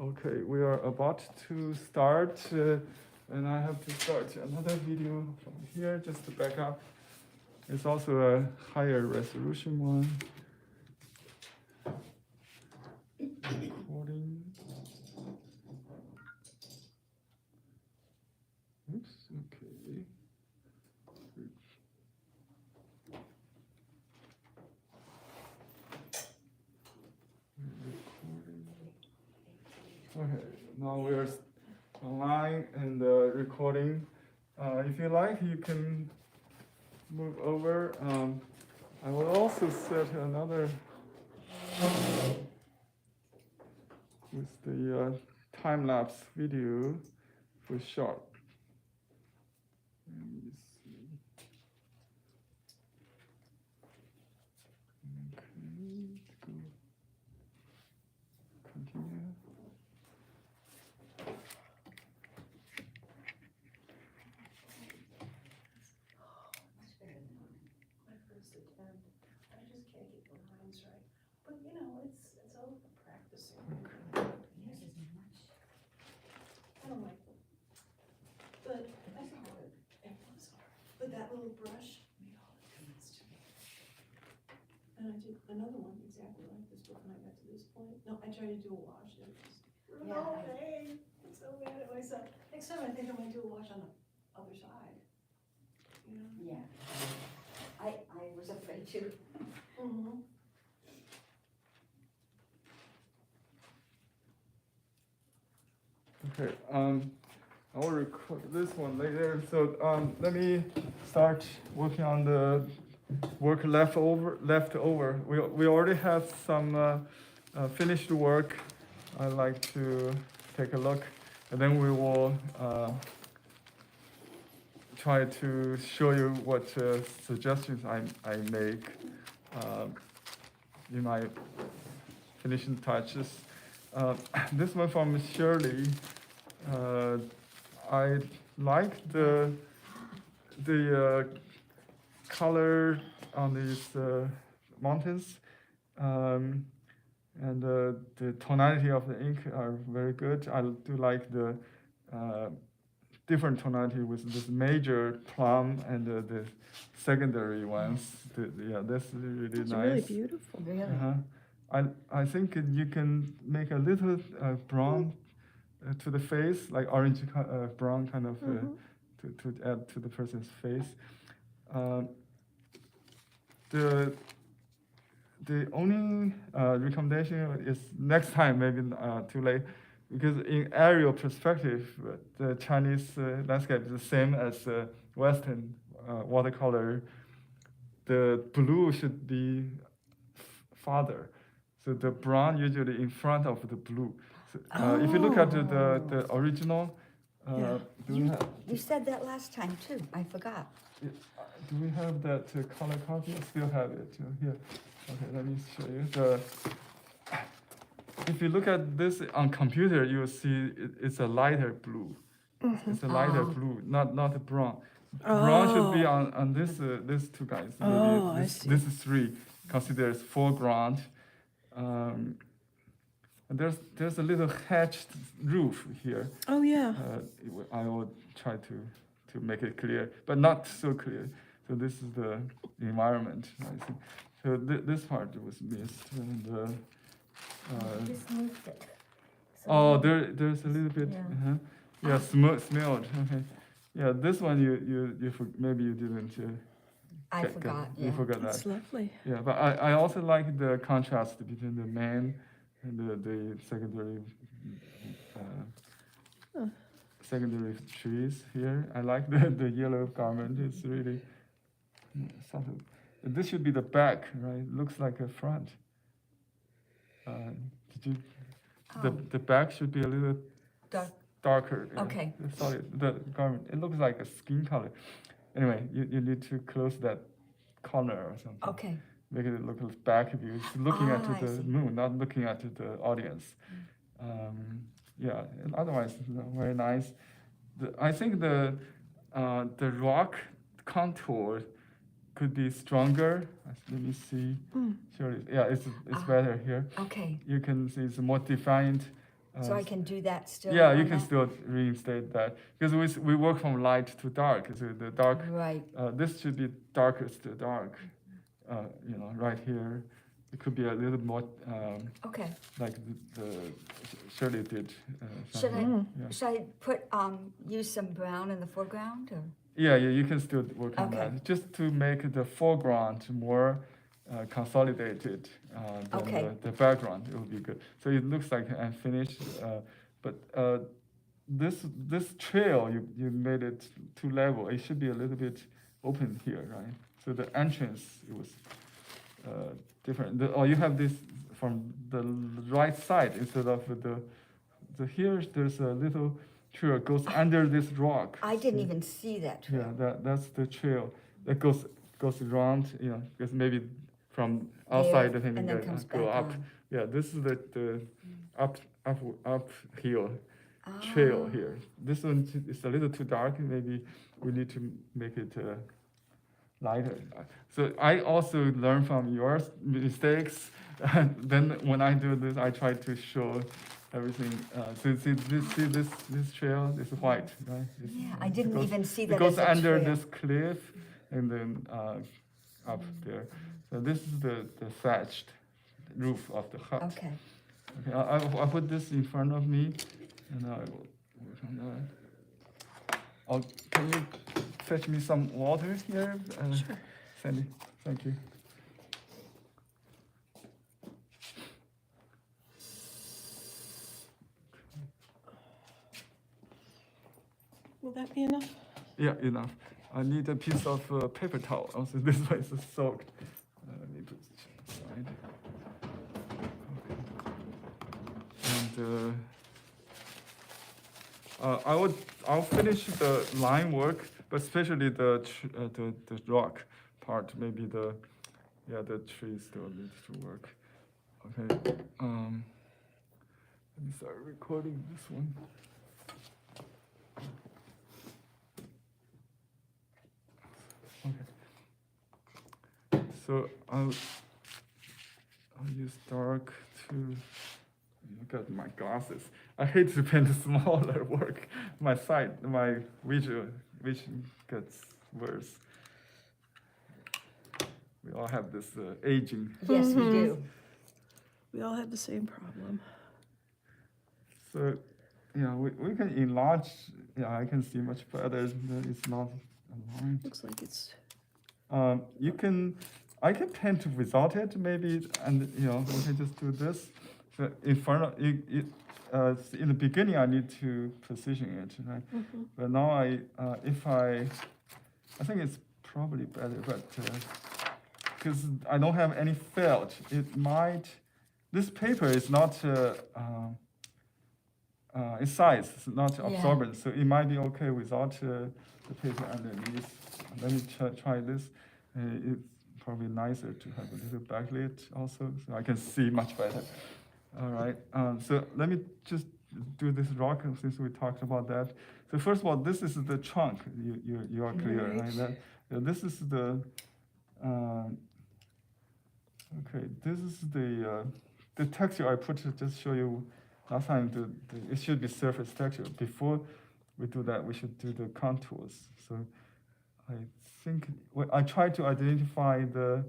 Okay, we are about to start, and I have to start another video from here just to back up. It's also a higher resolution one. Recording. Oops, okay. Okay, now we're online and recording. If you like, you can move over. I will also set another with the time-lapse video for short. Let me see. Okay, go. Continue. That little brush made all the difference to me. And I did another one exactly like this book when I got to this point. No, I tried to do a wash. It was no pain. I'm so mad at myself. Next time I think I'm gonna do a wash on the other side. You know? Yeah. I was afraid to. Mm-hmm. Okay, I will record this one later. So let me start working on the work left over. We already have some finished work. I'd like to take a look, and then we will try to show you what suggestions I make in my finishing touches. This one from Shirley. I like the color on these mountains, and the tonality of the ink are very good. I do like the different tonality with this major plum and the secondary ones. Yeah, that's really It's nice. really beautiful. Really? I think you can make a little brown to the face, like orange brown kind of to add to the person's face. The only recommendation is next time, maybe too late, because in aerial perspective, the Chinese landscape is the same as Western watercolor. The blue should be farther. So the brown usually in front of the blue. So, if you look at the original, Yeah. You said that last time too. I forgot. Do we have that color copy? I still have it here. Okay, let me show you. If you look at this on computer, you will see it's a lighter blue. It's a lighter blue, not a brown. Brown should be on these two guys. Oh, Maybe I this, see. this is three. Consider as foreground. And there's a little hatched roof here. Oh, yeah. I will try to make it clear, but not so clear. So this is the environment. I think. So this part was missed. And, Just moved it. oh, there's a little bit. Yeah. Yeah, smelled. Okay. Yeah, this one maybe you didn't. I forgot. You Yeah. forgot that. That's lovely. Yeah, but I also like the contrast between the man and the secondary secondary trees here. I like the yellow garment. It's really subtle. This should be the back, right? Looks like a front. Did you? The back should be a little Dark. darker. Okay. Sorry, the garment. It looks like a skin color. Anyway, you need to close that corner or something. Okay. Make it look like back view. It's looking at I the see. moon, not looking at the audience. Yeah, and otherwise, very nice. I think the rock contour could be stronger. Let me see. Sure. Yeah, it's better here. Okay. You can see it's more defined So I can do that still? Yeah, on you can that? still reinstate that because we work from light to dark. So the dark, Right, this should be darkest to dark. Right here, it could be a little more okay. like the Shirley did. Should I, something. Yeah. should I put, use some brown in the foreground, or? Yeah, you can still work on Okay. that just to make the foreground more consolidated than Okay. the background. It would be good. So it looks like I'm finished, but this trail you made it too level. It should be a little bit open here, right? So the entrance it was different. You have this from the right side instead of the here. There's a little trail goes under this rock. I didn't even see that trail. Yeah, that's the trail that goes around. Because maybe from outside the thing and then that comes go back up. on. Yeah, this is the uphill trail Ah. here. This one is a little too dark. Maybe we need to make it lighter. So I also learn from your mistakes. Then when I do this, I try to show everything. So see this trail is white, right? Yeah, I didn't goes- even see It that goes as a under trail. this cliff and then up there. So this is the thatched roof of the hut. Okay, Okay, I'll put this in front of me, and I will work on that. Can you fetch me some water here? Sure. Sandy, thank you. Will that be enough? Yeah, enough. I need a piece of paper towel. Also, this one is soaked. Let me put it aside. Okay. And I'll finish the line work, but especially the rock part. Maybe the tree still needs to work. Okay. Let me start recording this one. Okay. So I'll use dark to look at my glasses. I hate to paint smaller work. My vision gets worse. We all have this aging. yes, we do. We all have the same problem. So, we can enlarge. Yeah, I can see much better. It's not aligned. Looks like it's, I can paint without it maybe, and we can just do this. So in front of in the beginning, I need to position it, right? But now I think it's probably better, but because I don't have any felt, this paper is not its size is not absorbent, so it might be okay without the paper underneath. Let me try this. It's probably nicer to have a little backlit also, so I can see much better. All right, so let me just do this rock since we talked about that. So first of all, this is the trunk. You are clear, right? This is the okay. This is the texture I put to just show you last time. It should be surface texture. Before we do that, we should do the contours. So I think I try to identify the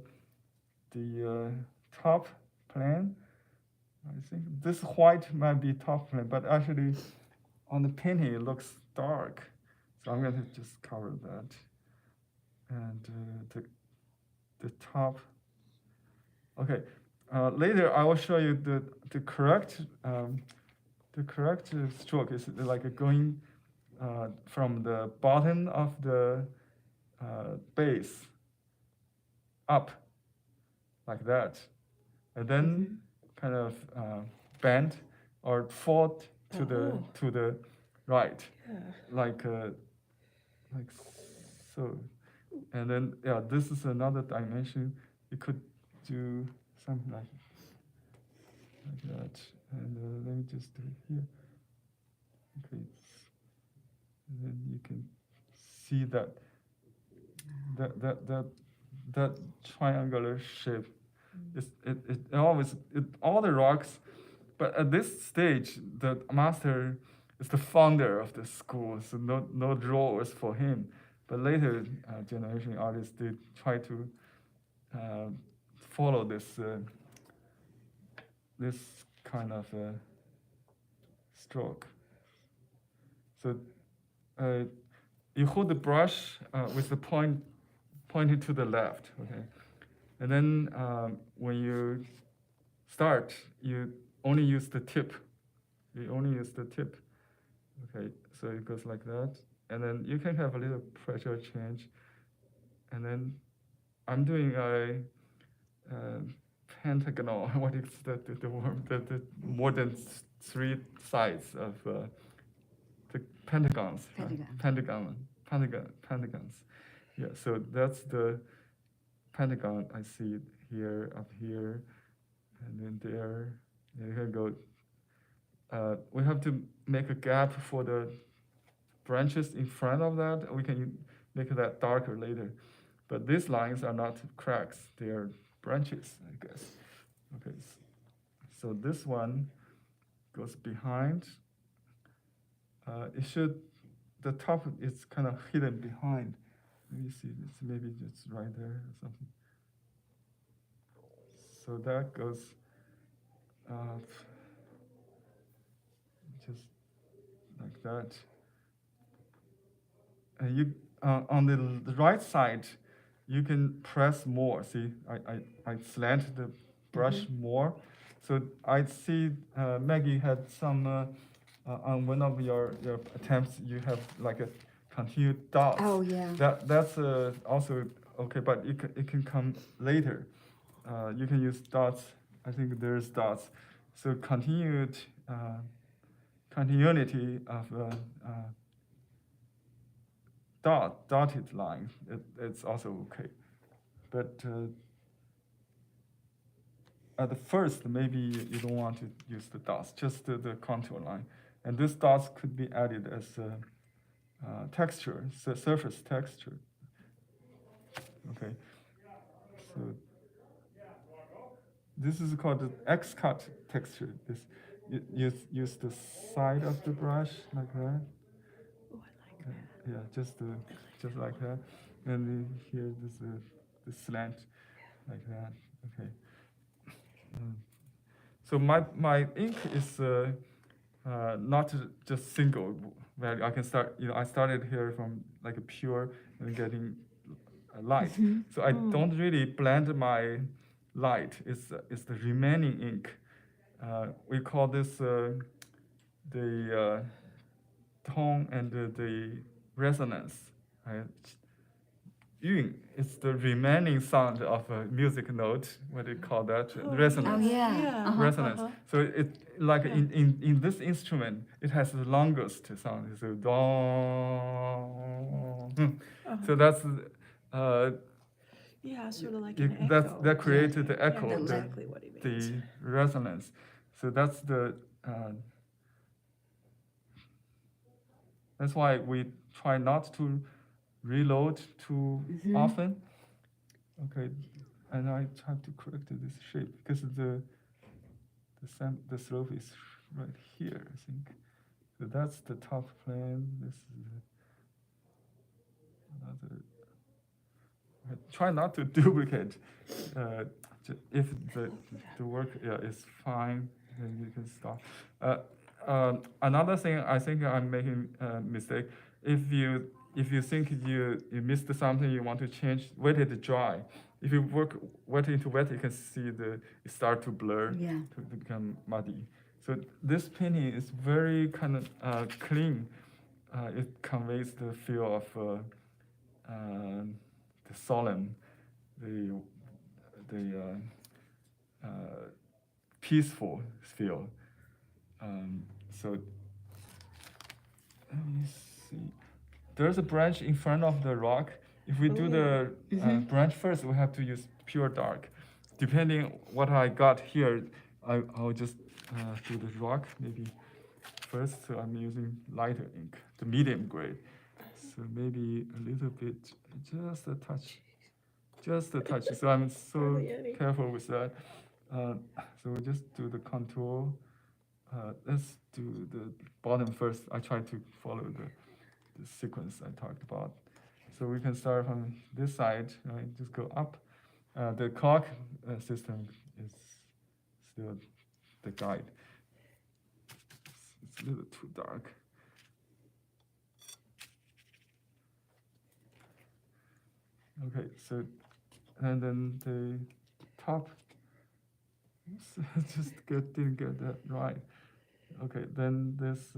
top plane. I think this white might be top plane, but actually on the painting it looks dark. So I'm going to just cover that. And the top. Okay. Later I will show you the correct stroke is like going from the bottom of the base up like that, and then kind of bend or fold to the right, like so, and then this is another dimension. You could do something like that, and let me just do it here. Okay, and then you can see that triangular shape. It always all the rocks but at this stage, the master is the founder of the school, so no drawers for him. But later generation artists, they try to follow this kind of stroke. So you hold the brush with the point pointed to the left, okay? And then when you start, you only use the tip. You only use the tip. Okay, so it goes like that. And then you can have a little pressure change. And then I'm doing a pentagonal, what is the word? The more than three sides of the pentagons. Pentagons. Yeah, so that's the pentagon. I see it here, up here, and then there. And you can go. We have to make a gap for the branches in front of that. We can make that darker later. But these lines are not cracks, they are branches, I guess. Okay, so this one goes behind. The top is kind of hidden behind. Let me see, it's maybe just right there or something. So that goes just like that. And you on the right side, you can press more. See, I slant the brush more. So I see Maggie had some on one of your attempts. You have like a continued dots. Oh, yeah. That's also okay, but it can come later. You can use dots. I think there's dots. So continuity of dotted line, it's also okay. But at the first, maybe you don't want to use the dots, just the contour line. And these dots could be added as texture, surface texture. Okay, so this is called the X-cut texture. This you use the side of the brush like that. Oh, I like that. Yeah, just like that. And then here this the slant like that. Okay. So my ink is not just single. Where I can start. I started here from like a pure and getting light. So I don't really blend my light. It's the remaining ink. We call this the tone and the resonance. Right? Yuan is the remaining sound of a music note. What do you call that? Resonance. Oh, yeah. Resonance. So it like in this instrument, it has the longest sound. So do. So that's Yeah, sort of like an echo. that created the Yeah, echo, that's exactly what he means. the resonance. So that's that's why we try not to reload too often. Okay, and I have to correct this shape because the slope is right here, I think. So that's the top plane. This is another. Try not to duplicate. If the work is fine, then you can stop. Another thing, I think I'm making a mistake. If you think you missed something, you want to change, wait it dry. If you work wet into wet, you can see it start to blur, to become muddy. So this painting is very kind of clean. It conveys the feel of the solemn, the peaceful feel. So let me see. There's a branch in front of the rock. If we do the branch first, we have to use pure dark. Depending what I got here, I'll just do the rock maybe first. So I'm using lighter ink, the medium grade. So maybe a little bit, just a touch. So I'm so careful with that. So we just do the contour let's do the bottom first. I try to follow the sequence I talked about. So we can start from this side, right? Just go up. The clock system is still the guide. It's a little too dark. Okay, so, and then the top, oops, didn't get that right. Okay, then this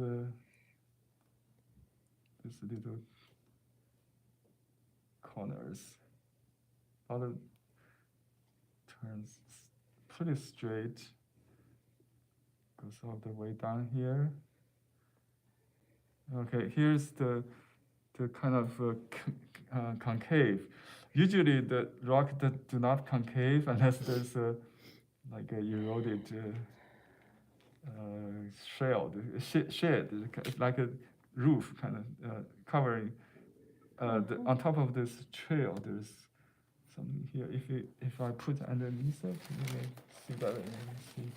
little corners, other turns pretty straight, goes all the way down here. Okay, here's the kind of concave. Usually the rock that do not concave unless there's like a eroded shed, like a roof kind of covering. On top of this trail, there's something here. If I put underneath it, you may see better. You may see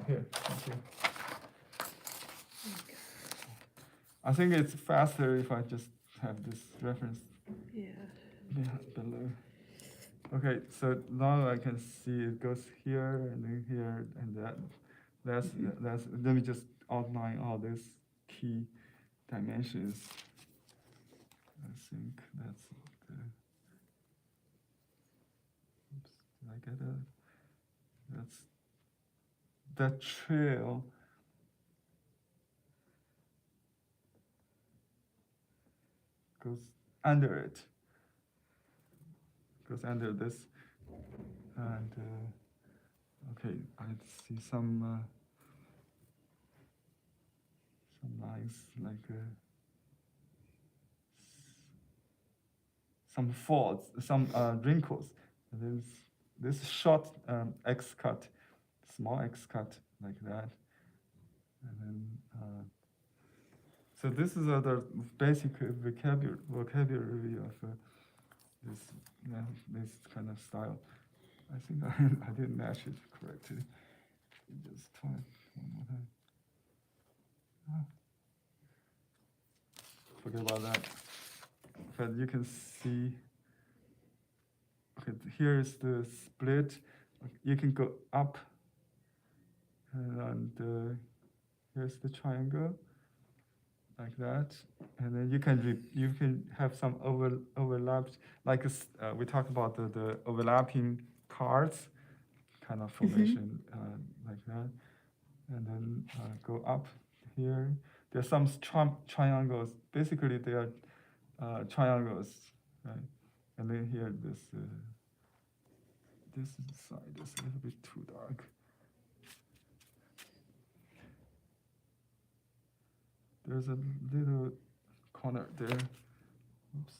here. Thank you. I think it's faster if I just have this reference below. Okay, so now I can see it goes here and then here and that. That's let me just outline all these key dimensions. I think that's the. Oops, did I get it? That's that trail. Goes under it. Goes under this, and okay, I see some lines like some folds, some wrinkles. And there's this short X cut, small X cut like that, and then. So this is the basic vocabulary of this kind of style. I think I didn't match it correctly. Just try it one more time. Forget about that. But you can see. Okay, here is the split. You can go up, and here's the triangle. Like that, and then you can have some overlaps, like we talked about the overlapping cards kind of formation, like that, and then go up here. There's some triangles. Basically, they are triangles, right? And then here this side is a little bit too dark. There's a little corner there. Oops.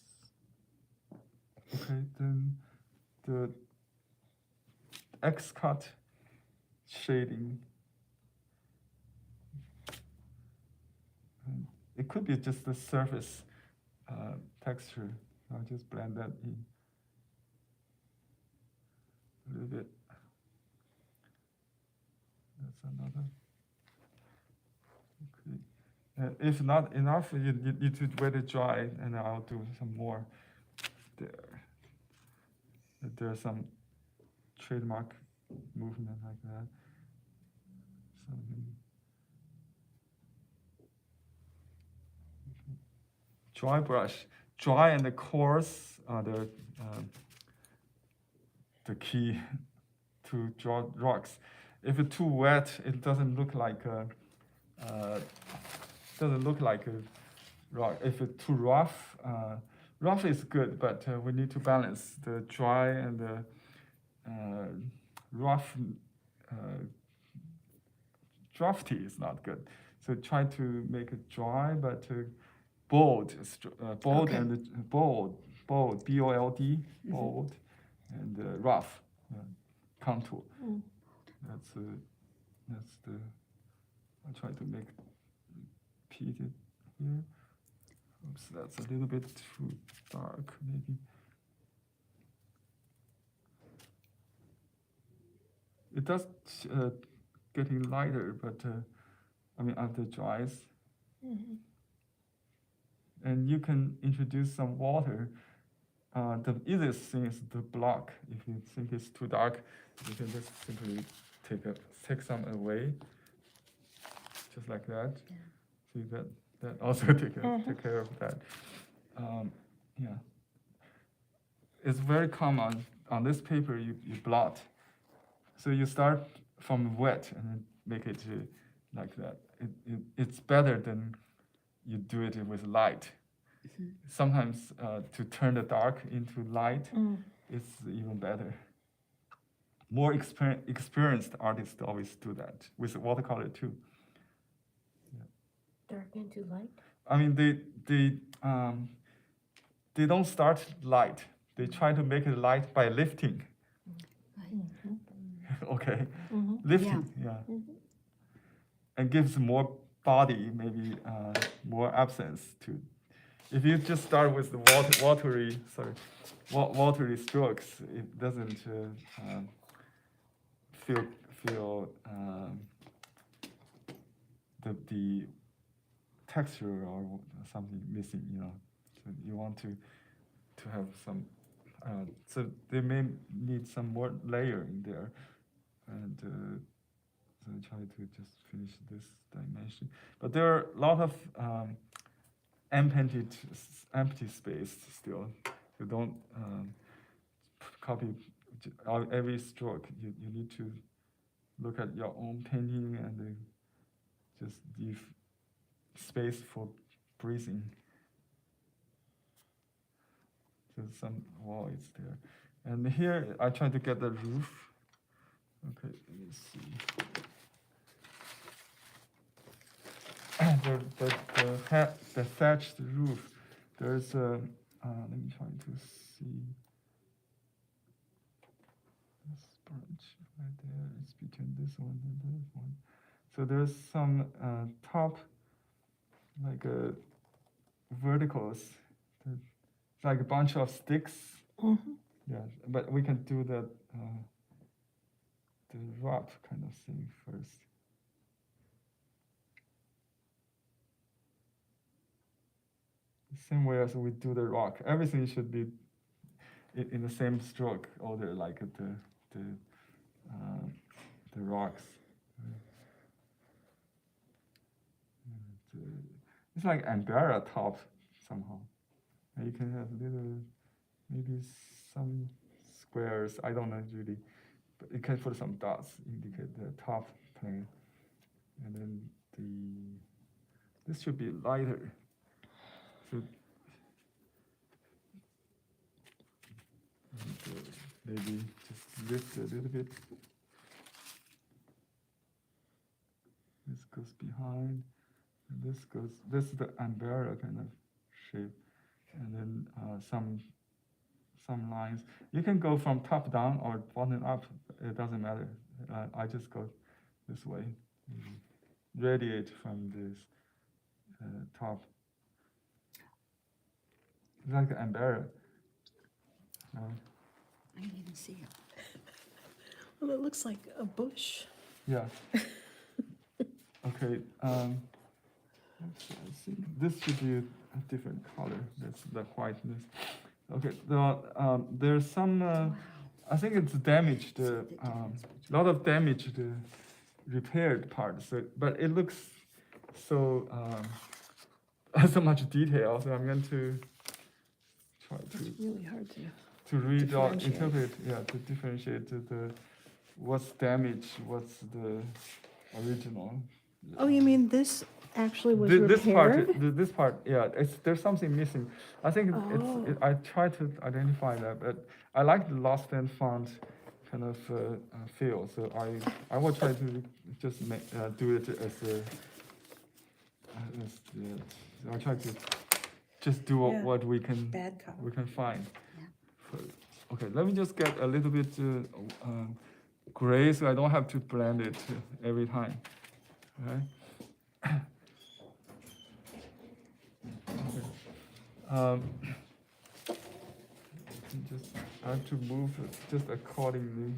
Okay, then the X-cut shading. And it could be just the surface texture. I'll just blend that in a little bit. That's another. Okay. If not enough, you need to wait it dry, and I'll do some more there. There's some trademark movement like that. Something. Okay. Dry brush. Dry and coarse are the key to draw rocks. If it's too wet, it doesn't look like a rock. If it's too rough, rough is good, but we need to balance the dry and the rough. Drafty is not good. So try to make it dry, but bold, okay. And bold, bold, B-O-L-D, bold, and rough, contour. That's the. I'll try to make repeated here. Oops, that's a little bit too dark, maybe. It does getting lighter, but after it dries. Mhm. And you can introduce some water. The easiest thing is to block. If you think it's too dark, you can just simply take some away, just like that. Yeah. See that also take care of that. Yeah, it's very common on this paper. You blot, so you start from wet and then make it like that. It's better than you do it with light. Sometimes to turn the dark into light, it's even better. More experienced artists always do that with watercolor too. Dark into light? I mean, they don't start light. They try to make it light by lifting. Okay, lifting, yeah. And gives more body, maybe more absence to. If you just start with the watery strokes, it doesn't feel the texture or something missing, So you want to have some, so they may need some more layer in there, and so I try to just finish this dimension. But there are a lot of empty space still. You don't copy every stroke. You need to look at your own painting and just leave space for breathing. There's some voids there. And here I try to get the roof. Okay, let me see. The thatched roof. There's a, let me try to see. This branch right there is between this one and this one. So there's some top, like verticals. It's like a bunch of sticks. Yeah, but we can do the wrap kind of thing first. The same way as we do the rock, everything should be in the same stroke order, like the rocks. It's like umbrella top somehow. And you can have little, maybe some squares. I don't know really, but you can put some dots indicate the top plane, and then this should be lighter. So maybe just lift a little bit. This goes behind, and this is the umbrella kind of shape, and then some lines. You can go from top down or bottom up, it doesn't matter. I just go this way, radiate from this top. It's like an umbrella. I didn't even see it. Well, it looks like a bush. Yeah. Okay. Let's see. This should be a different color. That's the whiteness. Okay. There's some. I think it's damaged. A lot of damaged repaired parts. So, but it looks so so much detail. So I'm going to try It's really hard to. read or differentiate. interpret. Yeah, to differentiate what's damaged, what's the original. Oh, you mean this actually was This repaired? this part, yeah, there's something missing. I think Oh. I try to identify that, but I like the lost and found kind of feel. So I will try to just do it I try to just do Yeah. what we can Bad color. find. Yeah. Okay, let me just get a little bit gray so I don't have to blend it every time. Okay. I have to move it just accordingly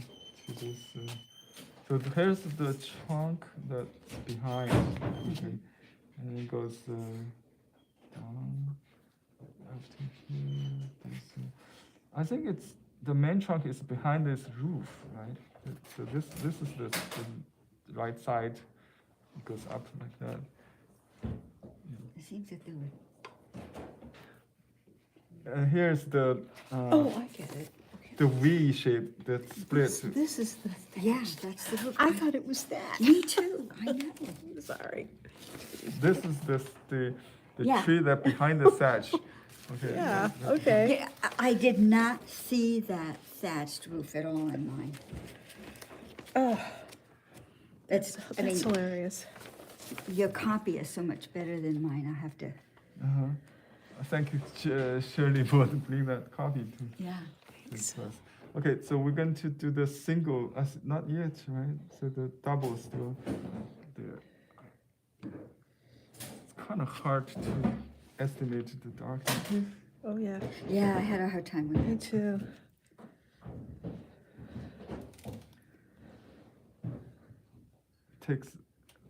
to this. So So here's the trunk that's behind. Okay, and it goes down up to here. I think it's the main trunk is behind this roof, right? So this is the right side. It goes up like that. It seems that there were. And here's the Oh, I get it. Okay. the V shape that splits. This is the Yeah, thatched. that's the roof. I thought it was that. Me too. I know. Sorry. This is the Yeah. tree that behind the thatch. Okay. Yeah, that- okay. Yeah, I did not see that thatched roof at all in mine. Oh, That's, I mean, that's hilarious. your copy is so much better than mine. I have to. Uh-huh. Thank you, Shirley, for bringing that copy to Yeah. this class. Okay, so we're going to do the single, not yet, right? So the double still there. It's kind of hard to estimate the darkness. Oh, yeah. Yeah, I had a hard time with Me it. too. Takes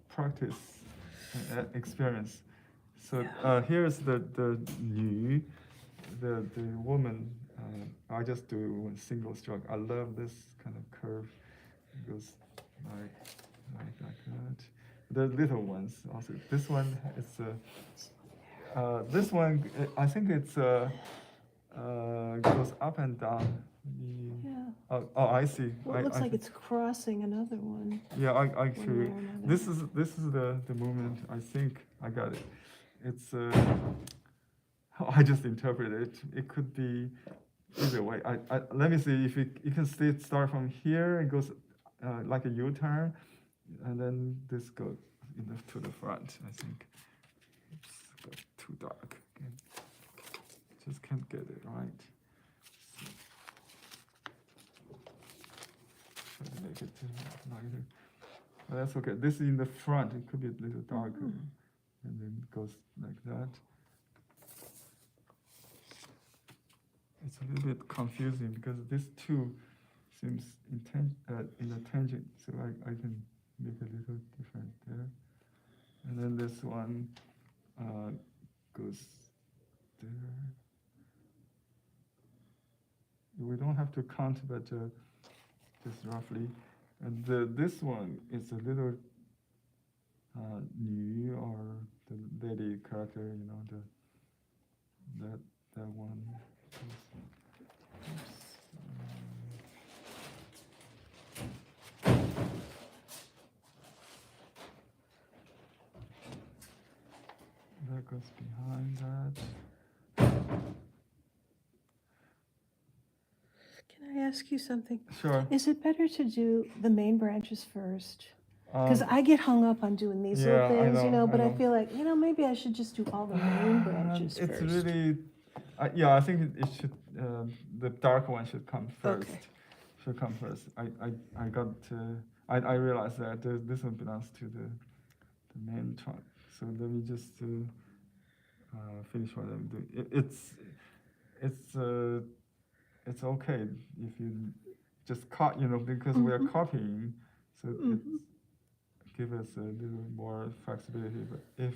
practice and experience. So here's the new, the woman. I just do one single stroke. I love this kind of curve. It goes like that. The little ones also. This one is this one. I think it's goes up and down. Yeah. Oh, I see. Well, it looks I like see. it's crossing another one. Yeah, I One actually, way or another. this is the movement. I think I got it. It's I just interpret it. It could be either way. Let me see if you can see it start from here. It goes like a U-turn, and then this goes to the front. I think. Oops, got too dark. Okay. Just can't get it right. Try to make it lighter. But that's okay. This is in the front. It could be a little darker. And then it goes like that. It's a little bit confusing because this two seems in a tangent, so I can make a little different there. And then this one goes there. We don't have to count, but just roughly. And this one is a little new, or the lady character, you know, that one. Oops. That goes behind that. Can I ask you something? Sure. Is it better to do the main branches first? Because I get hung up on doing these yeah, little I things, you know, know, but I I know. feel like, maybe I should just do all the main branches It's first. really, yeah, I think it should, the dark one should come first. Okay. Should come first. I got, I realized that this one belongs to the main trunk. So let me just finish what I'm doing. It's okay if you just cut, because we are copying, so it's give us a little more flexibility. But if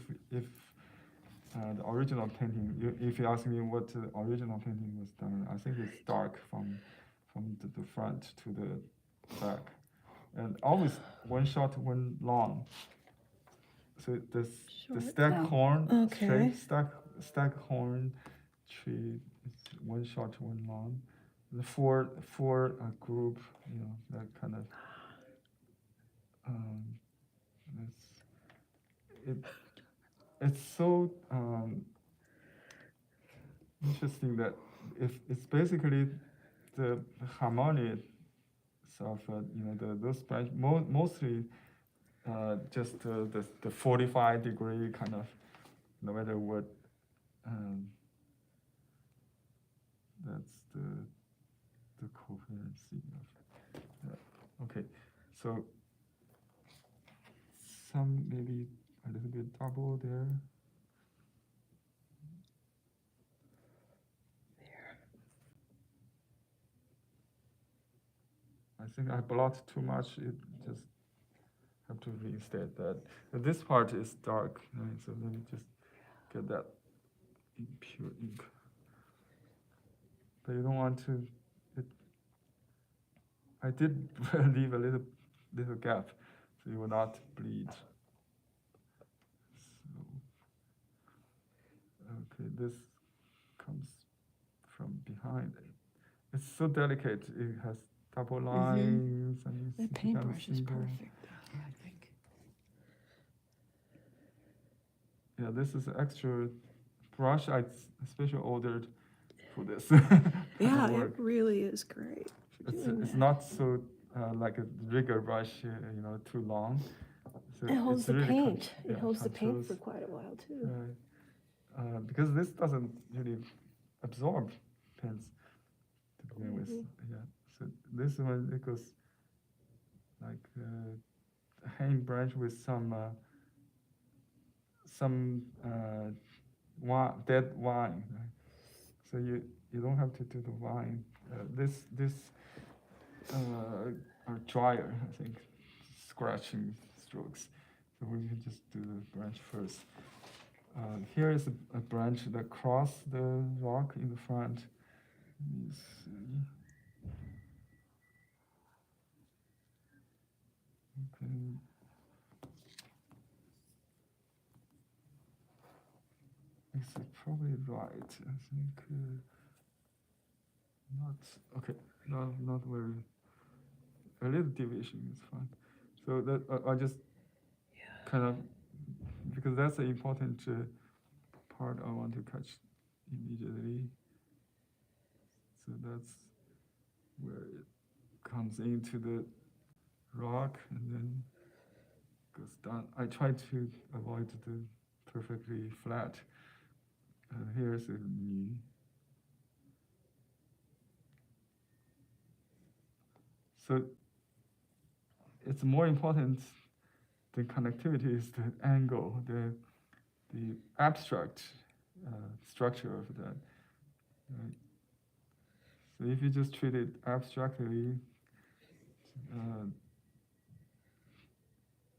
the original painting, if you ask me what the original painting was done, I think it's dark from the front to the back, and always one short, one long. So the Short. stack Oh. horn, Okay. stack horn tree is one short, one long. The four group, that kind of. It's so interesting that if it's basically the harmonics of those branch mostly just the 45-degree kind of, no matter what. That's the coherency of that. Okay, so some maybe a little bit double there. I think I blocked too much. It just to reinstate that. And this part is dark, right? So let me just get that in pure ink. But you don't want to. I did leave a little gap, so you will not bleed. So, okay, this comes from behind. It's so delicate. It has double lines and That paintbrush is perfect, though, I think. Yeah, this is an extra brush I especially ordered for this. Yeah, work. it really is great. for doing It's that. not so like a rigger brush, too long. So It holds it's the really paint. It holds the paint controls, for quite a while, too. because this doesn't really absorb paints to begin with. Yeah. So this one it goes like a hanging branch with some dead wine. Right? So you don't have to do the wine. This are drier, I think, scratching strokes. So we can just do the branch first. Here is a branch that crosses the rock in the front. Let me see. Okay. It's probably right. I think not okay. No, not very. A little deviation is fine. So that I just kind of because that's the important part I want to catch immediately. So that's where it comes into the rock and then goes down. I try to avoid the perfectly flat. Here's a knee. So it's more important. The connectivity is the angle, the abstract structure of that. Right? So if you just treat it abstractly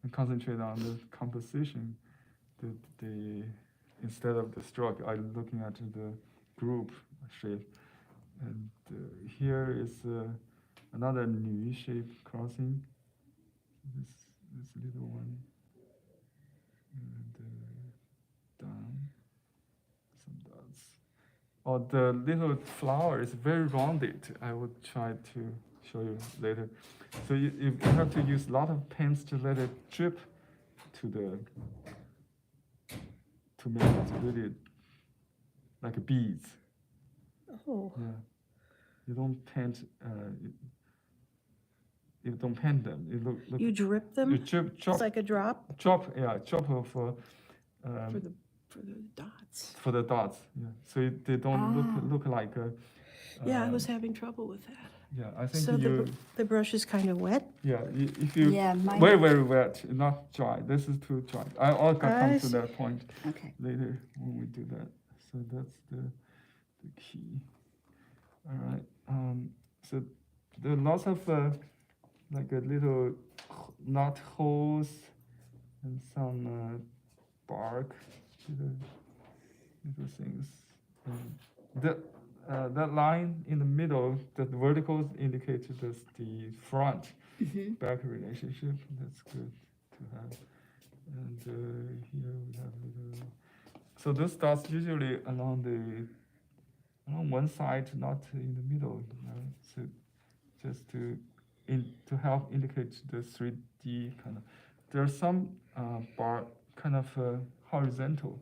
and concentrate on the composition, the instead of the stroke, I'm looking at the group shape. And here is another new shape crossing. This little one. And down. Some dots. Oh, the little flower is very rounded. I would try to show you later. So you have to use a lot of paints to let it drip to make it really like a beads. Oh, Yeah. You don't paint. You don't paint them. You look. you drip them? You drop. It's like a drop Drop of for the dots. for the dots. Yeah. So they don't look like a. Yeah, I was having trouble with that. Yeah, I think So the brush is kind of wet? Yeah, if you Yeah, mine- very very wet, not dry. This is too dry. I'll come to see. that point Okay. later when we do that. So that's the key. All right. So there are lots of like a little knot holes and some bark, little things. That line in the middle, the verticals indicate the front back relationship. That's good to have. And here we have little. So those dots usually along one side, not in the middle. So just to help indicate the 3D kind of. There are some bar kind of horizontal.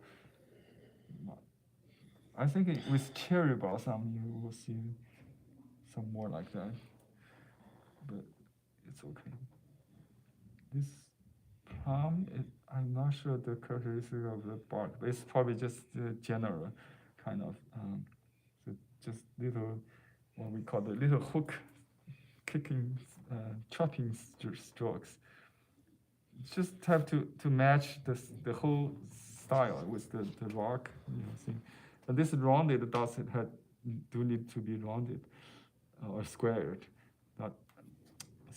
I think with cherry blossom you will see some more like that, but it's okay. This plum, I'm not sure the characteristic of the bark, but it's probably just the general kind of, so just little, what we call the little hook kicking, chopping strokes. Just have to match the whole style with the rock, thing. And this rounded dots do need to be rounded or squared.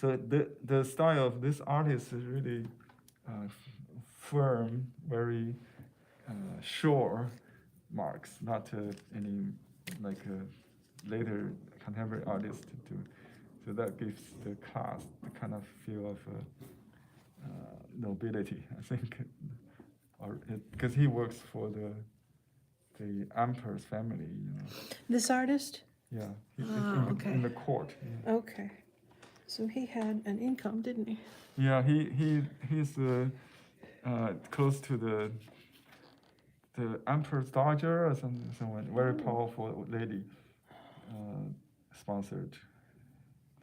So the style of this artist is really firm, very sure marks, not any like later contemporary artists do. So that gives the class the kind of feel of nobility, I think, or because he works for the emperor's family, you know. This artist? Yeah, Okay. in the court. Yeah. Okay. So he had an income, didn't he? Yeah, he's close to the emperor's daughter or someone very powerful lady sponsored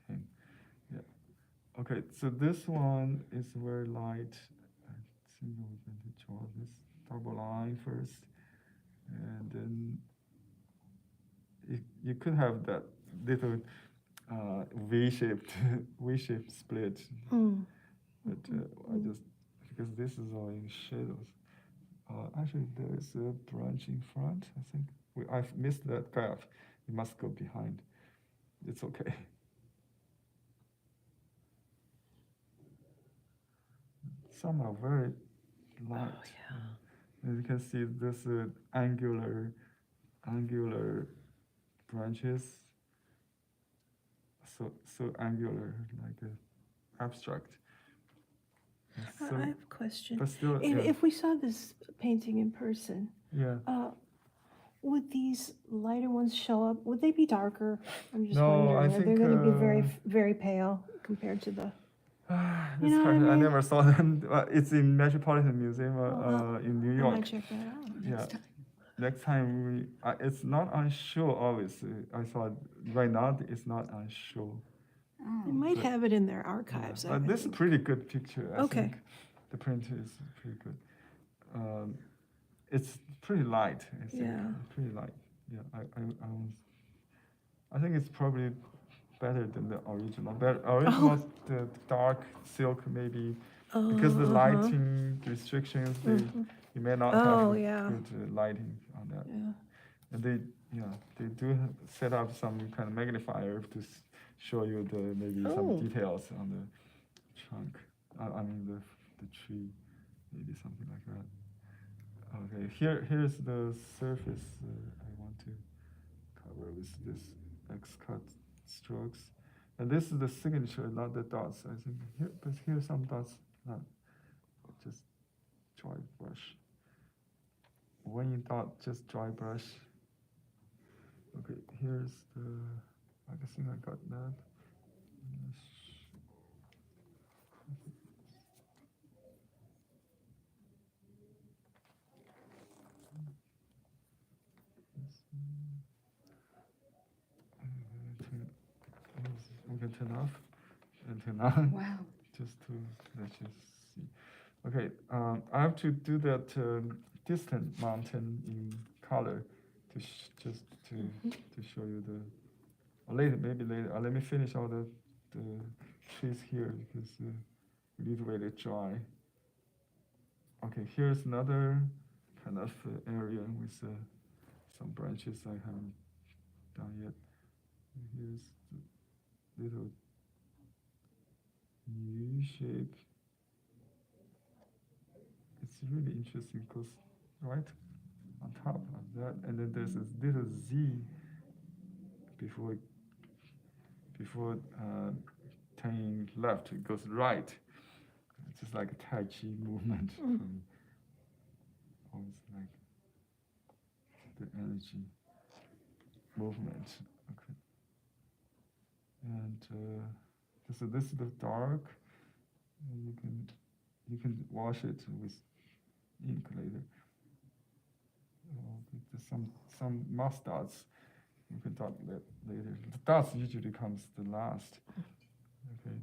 him. Yeah. Okay, so this one is very light. I think we're going to draw this double line first, and then you could have that little V-shaped V-shaped split, but I just because this is all in shadows. Actually, there is a branch in front. I think I've missed that gap. It must go behind. It's okay. Some are very light. As you can see, this angular branches. So angular, like abstract. I have a question. But still, If we saw this painting in person, yeah. would these lighter ones show up? Would they be darker? I'm just No, wondering. I Are they think, going to be very pale compared to the? It's know what hard. I I mean? never saw them. It's in Metropolitan Museum in New I York. might check that out. Yeah. Next time it's not unsure. Obviously, I thought right now it's not unsure. They might have it in their archives. I But would this is a think. pretty good picture. I Okay. think the print is pretty good. It's pretty light. I think. Yeah. Pretty light. Yeah. I think it's probably better than the original. But original the dark silk maybe because the lighting restrictions you may not have good lighting on that. Yeah. And they do set up some kind of magnifier to show you maybe some details on the trunk. I mean the tree, maybe something like that. Okay, here's the surface I want to cover with this X-cut strokes. And this is the signature, not the dots. I think but here's some dots, not just dry brush. When in doubt, just dry brush. Okay, here's I think I got that. We can turn off and turn on. Wow. Just to let you see. Okay, I have to do that distant mountain in color to just to show you or maybe later. Let me finish all the trees here because we need to wait it dry. Okay, here's another kind of area with some branches I haven't done yet. Here's the little U shape. It's really interesting because right on top of that, and then there's this little Z before turning left, it goes right. It's just like a Tai Chi movement from almost like the energy movement. Okay. And so this is the dark. And you can wash it with ink later. There's some mouse dots. You can dot later. The dots usually comes the last. Okay,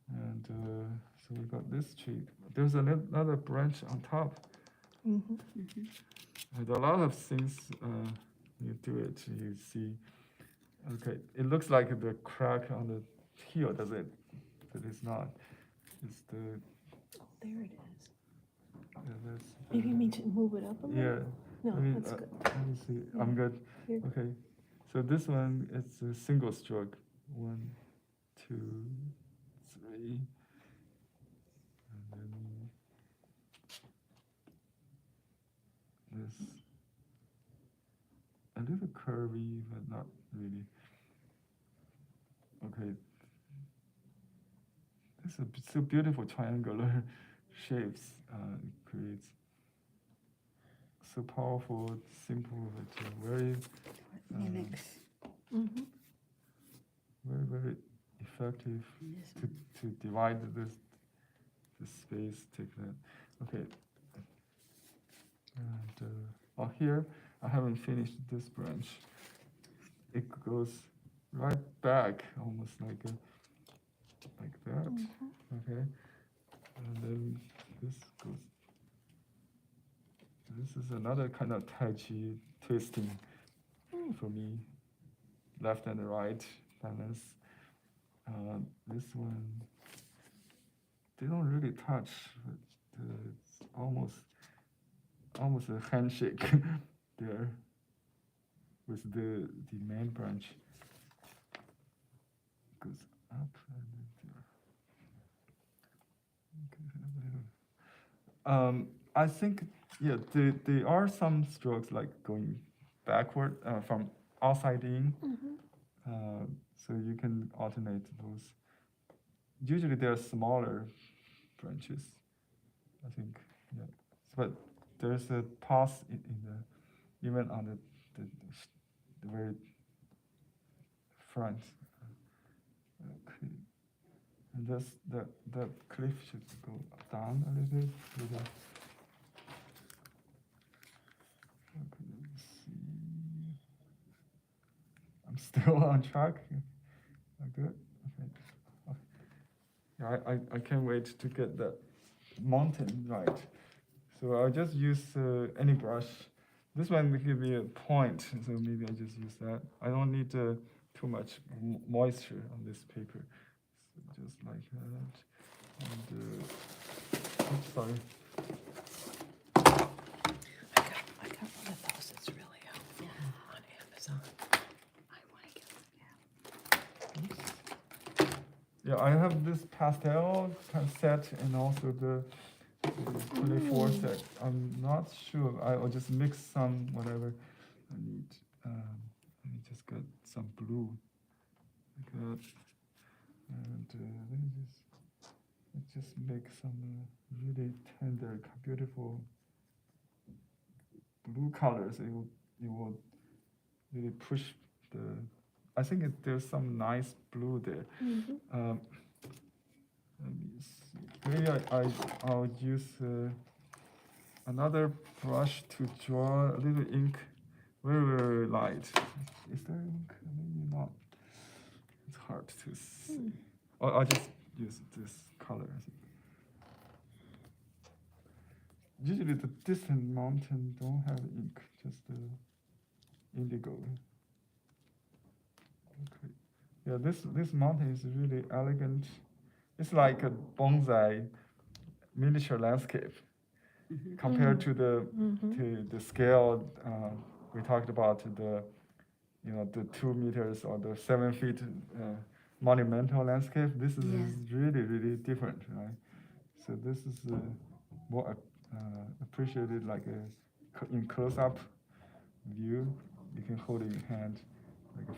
and so we got this tree. There's another branch on top. And a lot of things you do it, you see. Okay, it looks like the crack on the heel, does it? But it's not. It's the. Oh, there it is. That's Maybe you mean to move it up a little? Yeah. No, I mean, that's good. Let me see. I'm good. Here. Okay. So this one is a single stroke. 1, 2, 3. And then is a little curvy, but not really. Okay. This is so beautiful triangular shapes. It creates so powerful, simple, but very, Mimics very, very effective this to, to divide this space. Take that. Okay. And here I haven't finished this branch. It goes right back, almost like that. Okay. And then this goes. This is another kind of Tai Chi twisting for me. Left and right balance. This one, they don't really touch, but it's almost a handshake there with the main branch. Goes up and there. I think, yeah, there are some strokes like going backward from outside in. So you can alternate those. Usually they are smaller branches, I think. Yeah, but there's a pause in the even on the very front. Okay, and the cliff should go down a little bit. Okay, let's see. I'm still on track. Good. Okay. Yeah, I can't wait to get that mountain right. So I'll just use any brush. This one will give me a point, so maybe I just use that. I don't need too much moisture on this paper. So just like that. And oops, sorry. I got one of those. It's really helpful on Amazon. I want to get Yeah, I have this pastel kind of set and also the 24 set. I'm not sure. I'll just mix some whatever I need. Let me just get some blue like that. And let's just make some really tender, beautiful blue colors. It will really push the. I think there's some nice blue there. Let me see. Maybe I'll use another brush to draw a little ink, very, very light. Is there ink? Maybe not. It's hard to see. Or I'll just use this color, I think. Usually the distant mountain don't have ink, just indigo. Okay. Yeah, this mountain is really elegant. It's like a bonsai miniature landscape compared to the scale we talked about, the 2 meters or the 7 feet monumental landscape. This is really, really different, right? So this is more appreciated like in close-up view. You can hold it in your hand like a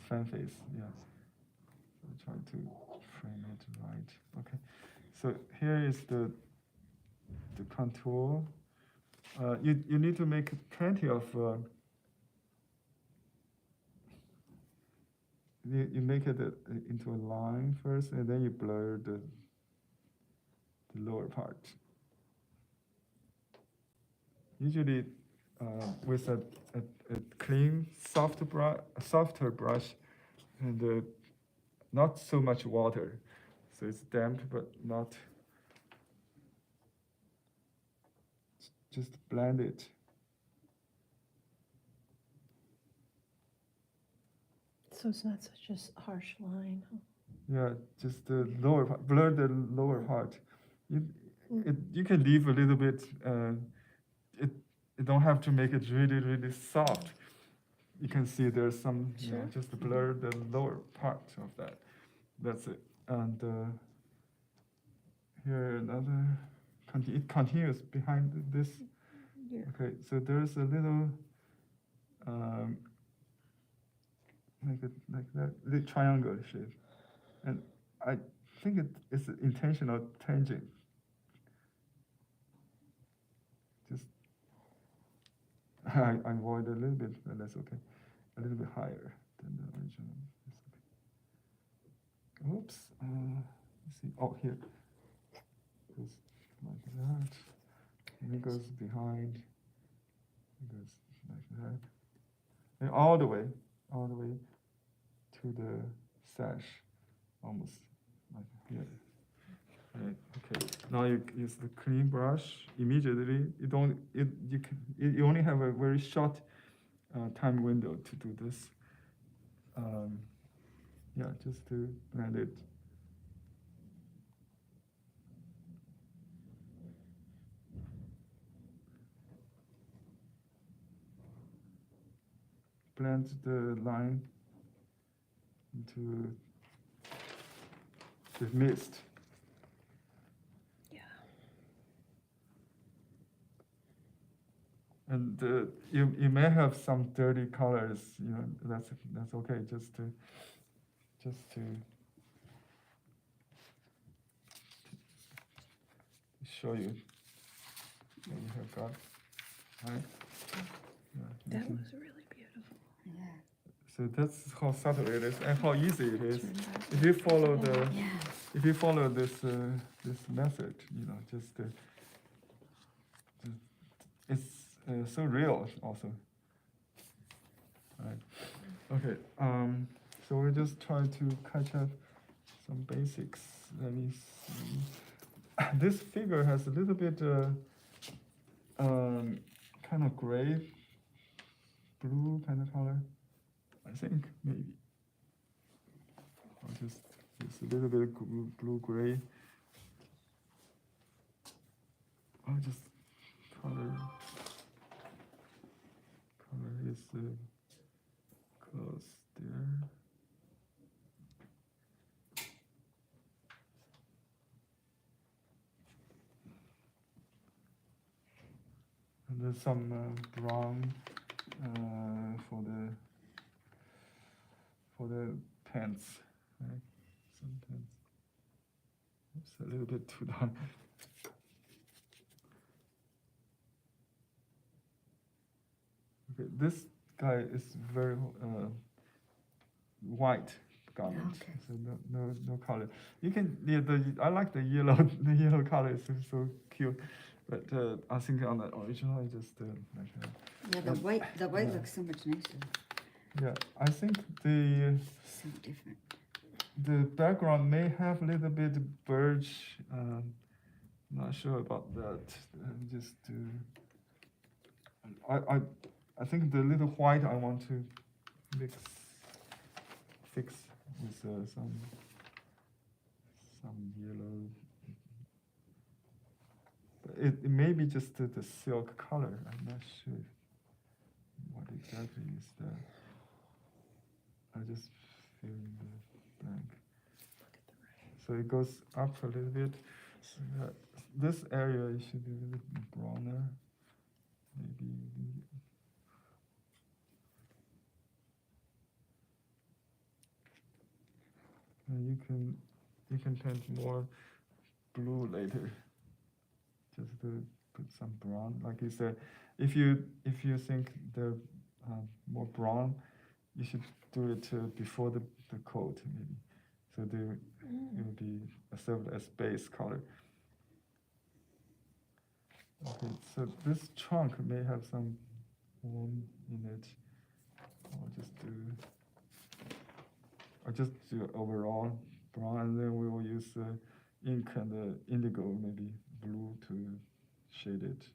fan face. Yeah. So try to frame it right. Okay. So here is the contour. You need to make plenty of. You make it into a line first, and then you blur the lower part. Usually, with a clean, softer brush, and not so much water, so it's damp but not. Just blend it. So it's not such a harsh line. Huh? Yeah, just the lower part, blur the lower part. You can leave a little bit. You don't have to make it really, really soft. You can see there's some, just blur the lower part of that. That's it. And here another, it continues behind this. Your Okay, so there's a little, like that, the triangle shape, and I think it's an intentional tangent. Just I avoid a little bit, but that's okay. A little bit higher than the original. That's okay. Oops. Let's see. Oh, here. Goes like that. And it goes behind. It goes like that. And all the way to the sash, almost like here. Right. Okay. Now you use the clean brush immediately. You only have a very short time window to do this. Yeah, just to blend it. Blend the line into the mist. Yeah. And you may have some dirty colors. That's okay. Just to show you what you have got. Right? Yeah, That was really beautiful. Yeah. So that's how subtle it is and how easy it is. If you follow this this method, it's so real also. Right. Okay. So we just try to catch up some basics. Let me see. This figure has a little bit kind of gray, blue kind of color. I think maybe. I'll just use a little bit of blue-gray. I'll just color his clothes there. And there's some brown for the pants, right? Some pants. Oops, a little bit too dark. Okay, this guy is very white garment, Okay. so no color. You can I like the yellow. The yellow color is so cute, but I think on the original I just like that. Yeah, the white Yeah. looks so much nicer. Yeah, I think So different. the background may have a little bit birch. Not sure about that. Just I think the little white I want to fix with some yellow. But it may be just the silk color. I'm not sure what exactly is that. I just fill in the blank. So it goes up a little bit. So this area should be a little bit browner. Maybe. And you can paint more blue later. Just to put some brown, like you said. If you think they're more brown, you should do it before the coat maybe, so it will be served as base color. Okay, so this trunk may have some warm in it. I'll just do overall brown, and then we will use ink and indigo, maybe blue, to shade it.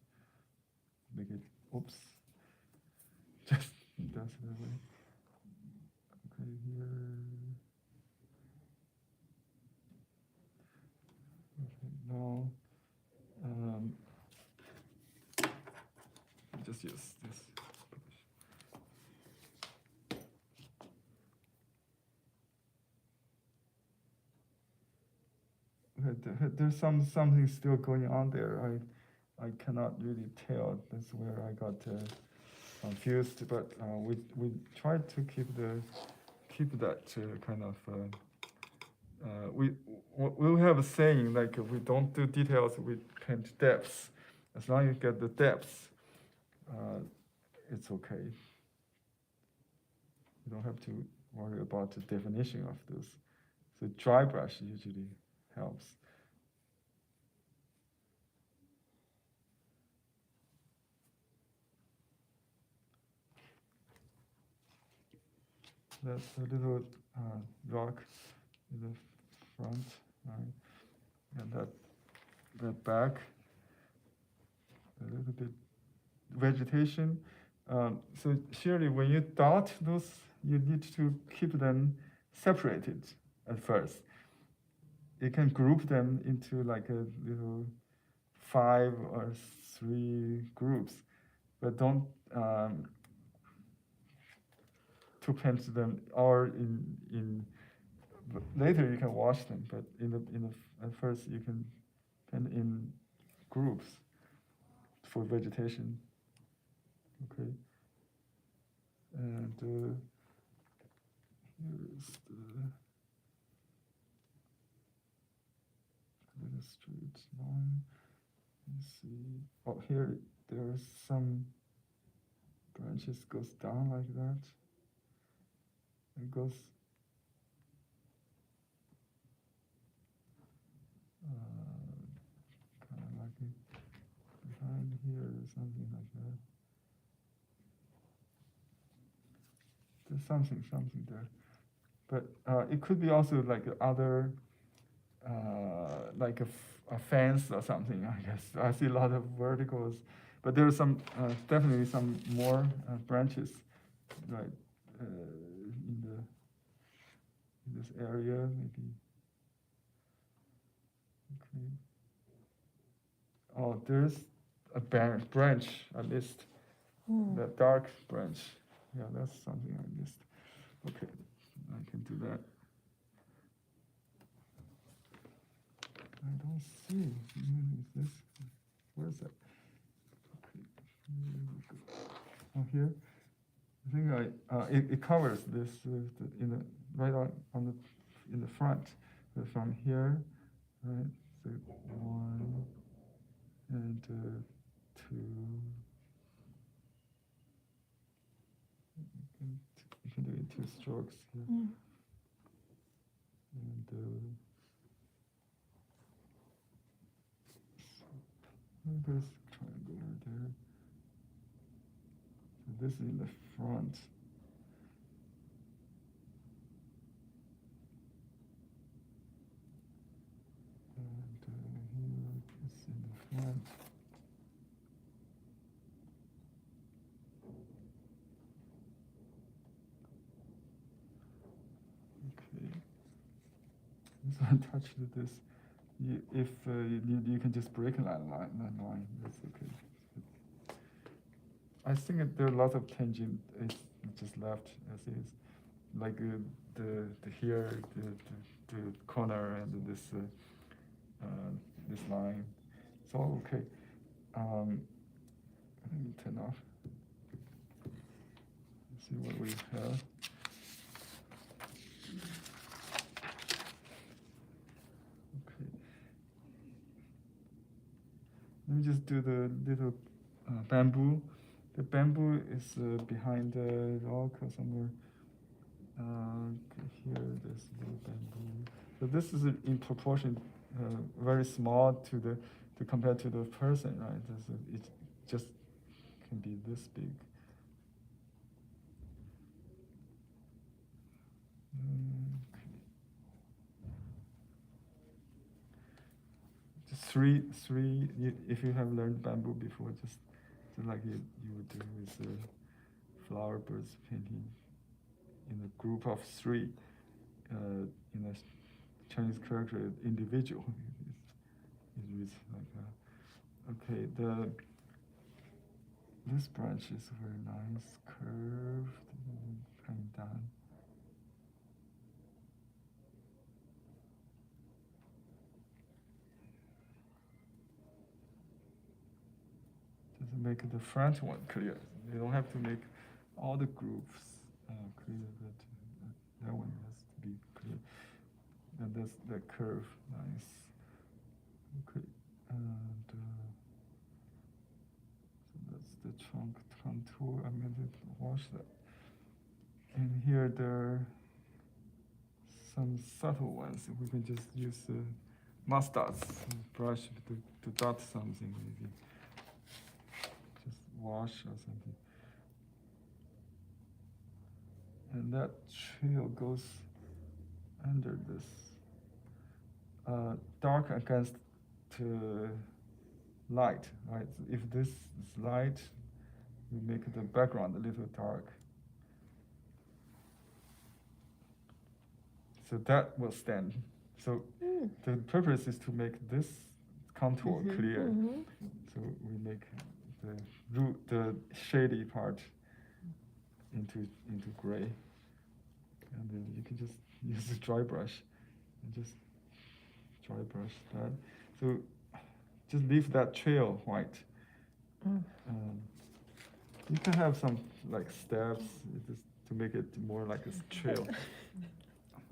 Make it. Oops. Just that's that way. Okay, here. Okay, now just use this brush. Okay, there's something still going on there. I cannot really tell. That's where I got confused. But we tried to keep that kind of. We have a saying like we don't do details, we paint depths. As long as you get the depths, it's okay. You don't have to worry about the definition of those. So dry brush usually helps. That's a little rock in the front, right? And the back, a little bit vegetation. So surely when you dot those, you need to keep them separated at first. You can group them into like a little 5 or 3 groups, but don't to paint them or in later you can wash them, but at first you can paint in groups for vegetation. Okay. And here is the straight line. Let's see. Oh, here there's some branches goes down like that. It goes kind of like behind here or something like that. There's something there, but it could be also like other, like a fence or something. I guess I see a lot of verticals, but there are some definitely some more branches, right, in this area maybe. Okay. Oh, there's a branch I missed. The dark branch. Yeah, that's something I missed. Okay, I can do that. I don't see. Is this? Where is that? Okay. Here we go. Oh, here. I think it covers this in the right on the in the front. So from here, right? So 1 and 2. You can do it in 2 strokes here. And there's a triangle right there. So this is in the front. And here it's in the front. Okay. So I touched this. If you can just break that line, that's okay. I think there are lots of tangent. It's just left as is, like the here, the corner, and this line. It's all okay. Let me turn off. Let's see what we have. Let me just do the little bamboo. The bamboo is behind the rock or somewhere. Here, there's little bamboo. So this is in proportion very small to compared to the person, right? It just can be this big. Three. If you have learned bamboo before, just like you would do with flower birds painting in a group of 3. In a Chinese character, individual is reads like that. Okay, this branch is very nice, curved, coming down. Just make the front one clear. You don't have to make all the grooves clear, but that one has to be clear. And that's the curve, nice. Okay, and so that's the trunk contour. I'm going to wash that. And here there are some subtle ones. We can just use mustards brush to dot something, maybe. Just wash or something. And that trail goes under this dark against light, right? If this is light, we make the background a little dark. So that will stand. So the purpose is to make this contour clear. So we make the shady part into gray. And then you can just use a dry brush and just dry brush that. So just leave that trail white. You can have some like steps just to make it more like a trail.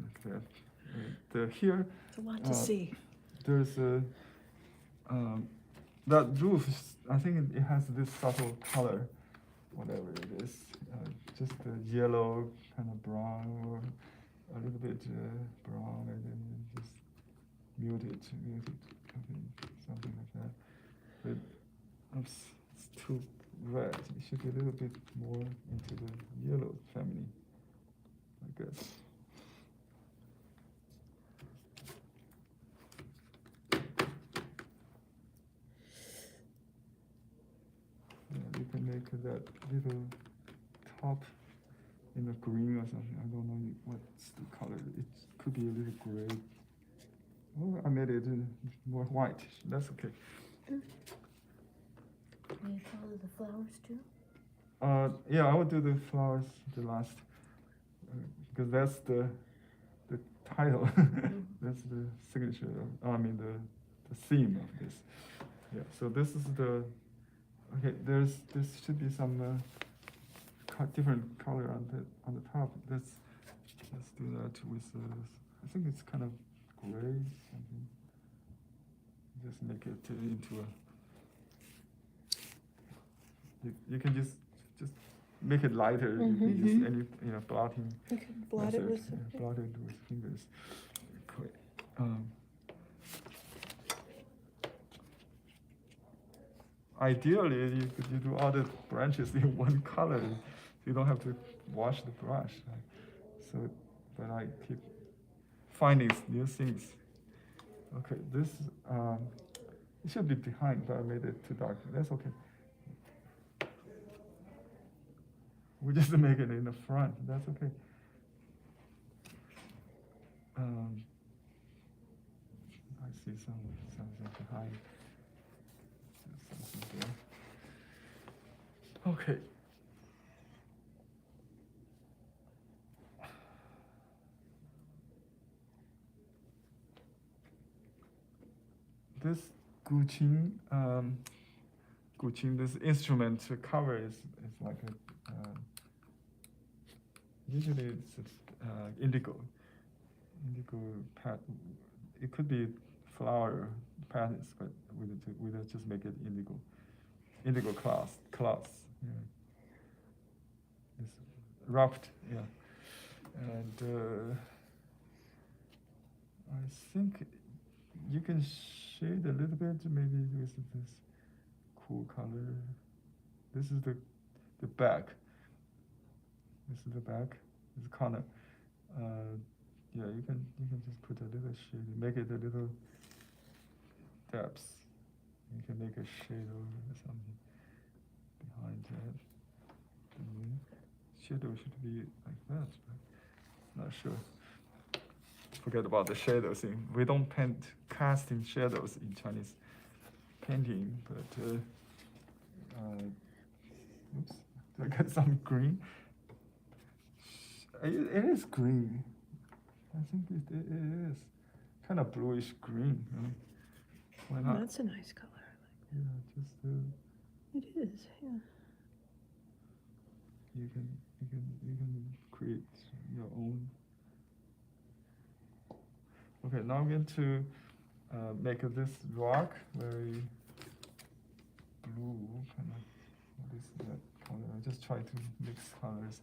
Like that. Here, It's a lot to see. there's that roof. I think it has this subtle color, whatever it is, just a yellow, kind of brown, or a little bit brown, and then just muted, something like that. But it's too red. It should be a little bit more into the yellow family, I guess. You can make that little top in a green or something. I don't know what's the color. It could be a little gray. Oh, I made it more white. That's okay. Can you color the flowers too? Yeah, I will do the flowers the last, because that's the title. That's the signature. I mean the theme of this. Yeah. So this is the. Okay, this should be some different color on the top. Let's do that with I think it's kind of gray something. Just make it into a. You can just make it lighter. You can use any blotting. You can blot it with. Blot it with fingers. Okay. Ideally, you do all the branches in one color. You don't have to wash the brush. Right? So, but I keep finding new things. Okay, this it should be behind, but I made it too dark. That's okay. We just make it in the front. That's okay. I see something behind. Something there. Okay. This Guqin, this instrument cover is like a. Usually it's indigo pattern. It could be flower patterns, but we just make it indigo cloth. Yeah. It's wrapped, yeah. And I think you can shade a little bit, maybe with this cool color. This is the back. This is the back. This corner. Yeah, you can just put a little shade, make it a little depth. You can make a shadow or something behind that. Shadow should be like that, right? Not sure. Forget about the shadow thing. We don't paint casting shadows in Chinese painting, but oops, I got some green. It is green. I think it is kind of bluish green. Why not? That's a nice color. Yeah, just It is, yeah. You can create your own. Okay, now I'm going to make this rock very blue, kind of. What is that color? I just try to mix colors.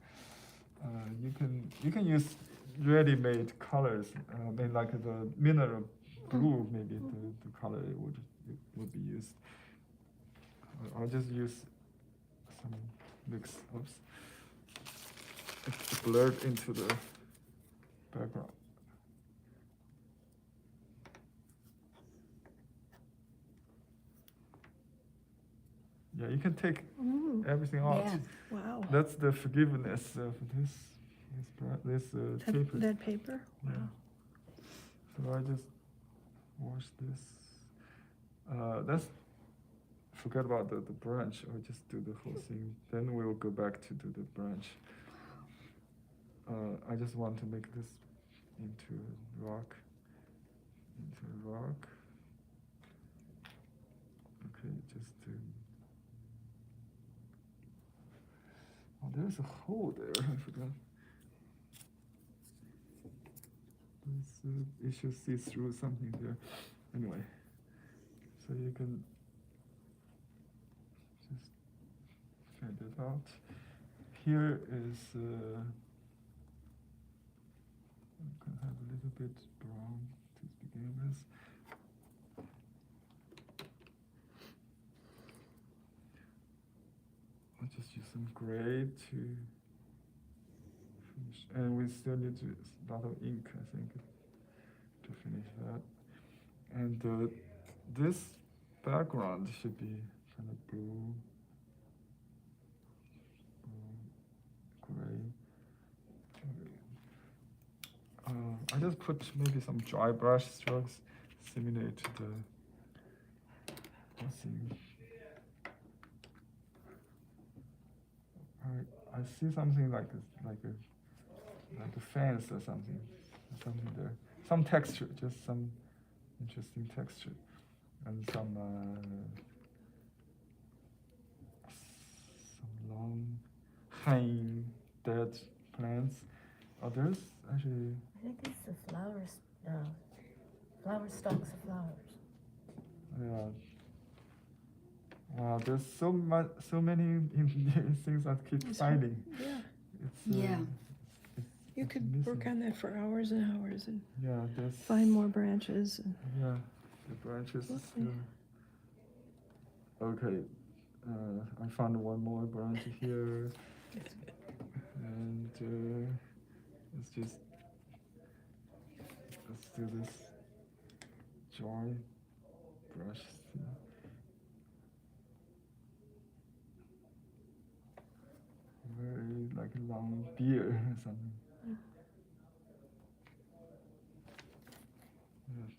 You can use ready-made colors. I mean, like the mineral blue, maybe the color it would be used. I'll just use some mix. Oops. It's blurred into the background. Yeah, you can take everything out. Yeah. Wow. That's the forgiveness of this paper. That paper? Yeah. Wow. So I just wash this. Let's forget about the branch, or just do the whole thing. Then we'll go back to do the branch. I just want to make this into rock. Okay, just to. Oh, there's a hole there. I forgot. You should see through something there. Anyway, so you can just fade it out. Here is you can have a little bit brown to begin with. I'll just use some gray to finish, and we still need a lot of ink, I think, to finish that. And this background should be kind of blue, gray. I just put maybe some dry brush strokes, similar to the thing. I see something like a fence or something there. Some texture, just some interesting texture, and some long hanging dead plants. Oh, there's actually. I think it's the flowers, stalks of flowers. Yeah. Wow, there's so many things that keep finding. Yeah. Yeah. You could work on that for hours and hours and Yeah, there's. find more branches. And Yeah, the branches. Lovely. Okay, I found one more branch here, and let's do this dry brush. Very like a long beard or something. Yeah,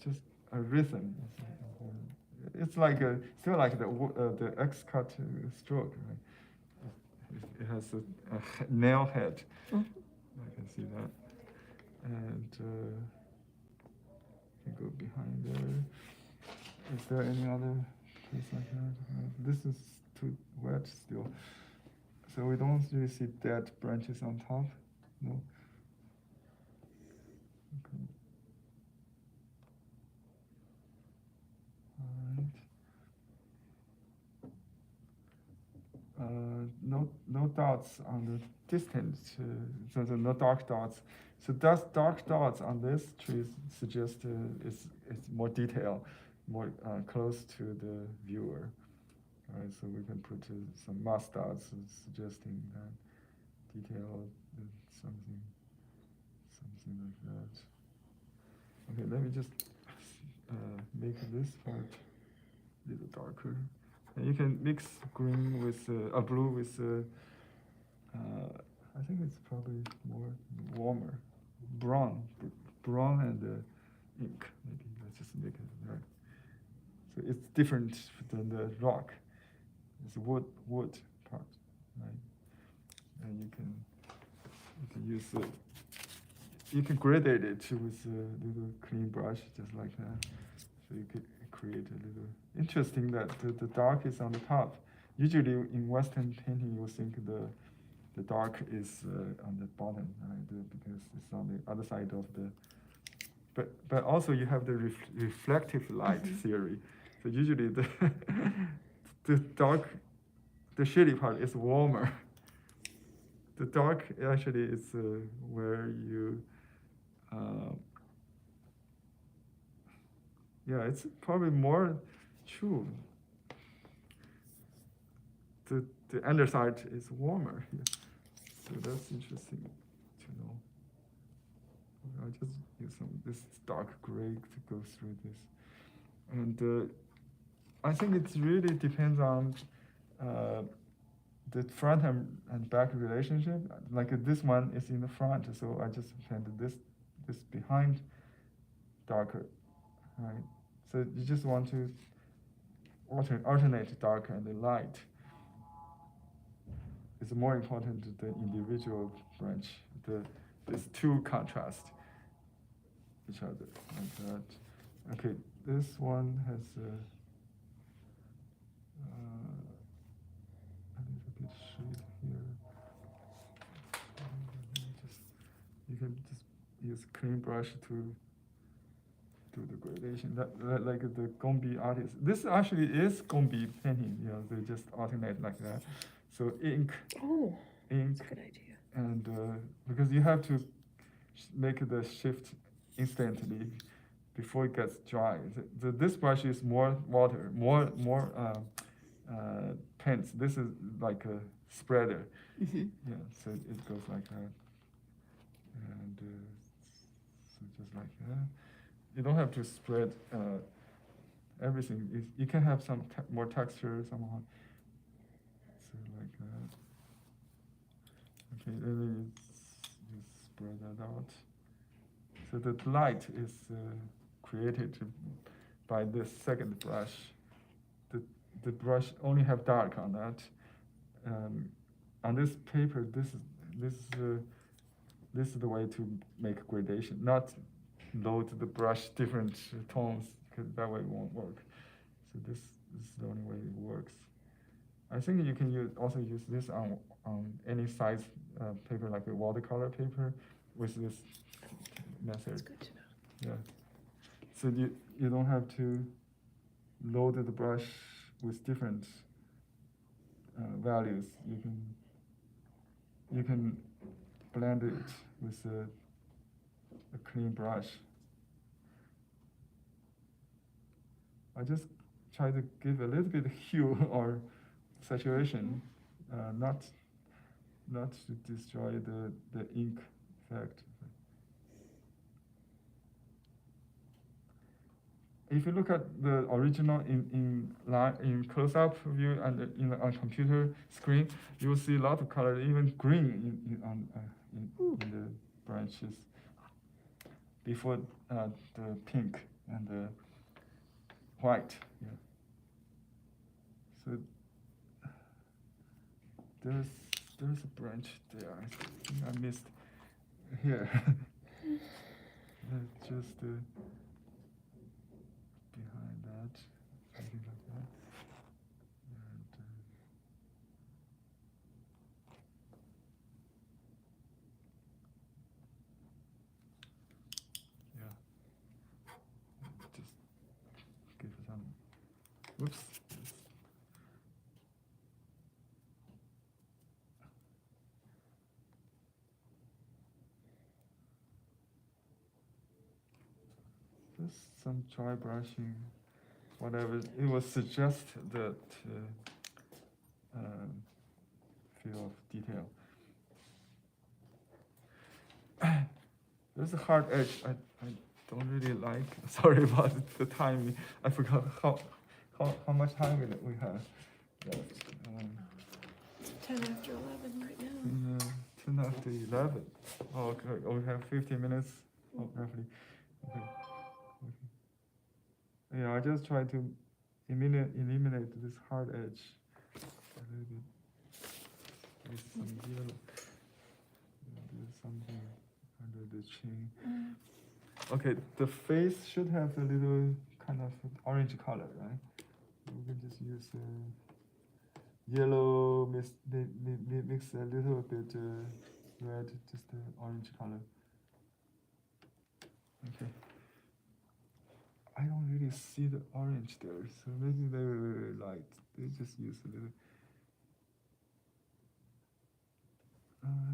just a rhythm. It's like still like the X-cut stroke, right? It has a nail head. Mhm. I can see that, and you can go behind there. Is there any other place like that? This is too wet still. So we don't really see dead branches on top, no. Okay. All right. No dots on the distance. So no dark dots. So dark dots on this tree suggest it's more detail, more close to the viewer. All right, so we can put some mask dots suggesting that detail, something like that. Okay, let me just make this part a little darker. And you can mix green with blue with. I think it's probably more warmer, brown and ink. Maybe let's just make it right. So it's different than the rock. It's wood part, right? And you can use you can gradate it with a little clean brush, just like that. So you could create a little interesting that the dark is on the top. usually in Western painting, you think the dark is on the bottom, right? Because it's on the other side of the. But also you have the reflective light theory. So usually the dark, the shady part is warmer. The dark actually is where you. Yeah, it's probably more true. The underside is warmer here. So that's interesting to know. I'll just use this dark gray to go through this. And I think it really depends on the front and back relationship. Like this one is in the front, so I just painted this behind darker, right? So you just want to alternate dark and light. It's more important the individual branch. These two contrast each other like that. Okay, this one has a little bit shade here. You can just use clean brush to do the gradation. That like the Gombe artist. This actually is Gombe painting. You know, they just alternate like that. So ink, Oh, ink, that's a good idea. and because you have to make the shift instantly before it gets dry. This brush is more water, more paints. This is like a spreader. Yeah, so it goes like that, and so just like that. You don't have to spread everything. You can have some more texture somehow. So like that. Okay, then you spread that out. So the light is created by this second brush. The brush only have dark on that. On this paper, this is the way to make gradation, not load the brush different tones, because that way it won't work. So this is the only way it works. I think you can also use this on any size paper, like a watercolor paper, with this method. That's good to know. Yeah. So you don't have to load the brush with different values. You can blend it with a clean brush. I just try to give a little bit of hue or saturation, not to destroy the ink effect. If you look at the original in close-up view and on computer screen, you will see a lot of color, even green in the branches before the pink and the white. Yeah. So there's a branch there. I think I missed here. Just behind that, something like that. And, yeah. Just give it some. Whoops. Just some dry brushing, whatever. It will suggest that feel of detail. There's a hard edge I don't really like. Sorry about the timing. I forgot how much time we have left. 10 after 11 right now. 10 after 11. Oh, okay. We have 15 minutes, roughly. Okay. Yeah, I just try to eliminate this hard edge a little bit with some yellow. There's something under the chin. Okay, the face should have a little kind of orange color, right? We can just use yellow mix a little bit red, just orange color. Okay. I don't really see the orange there, so maybe they were light. They just use a little.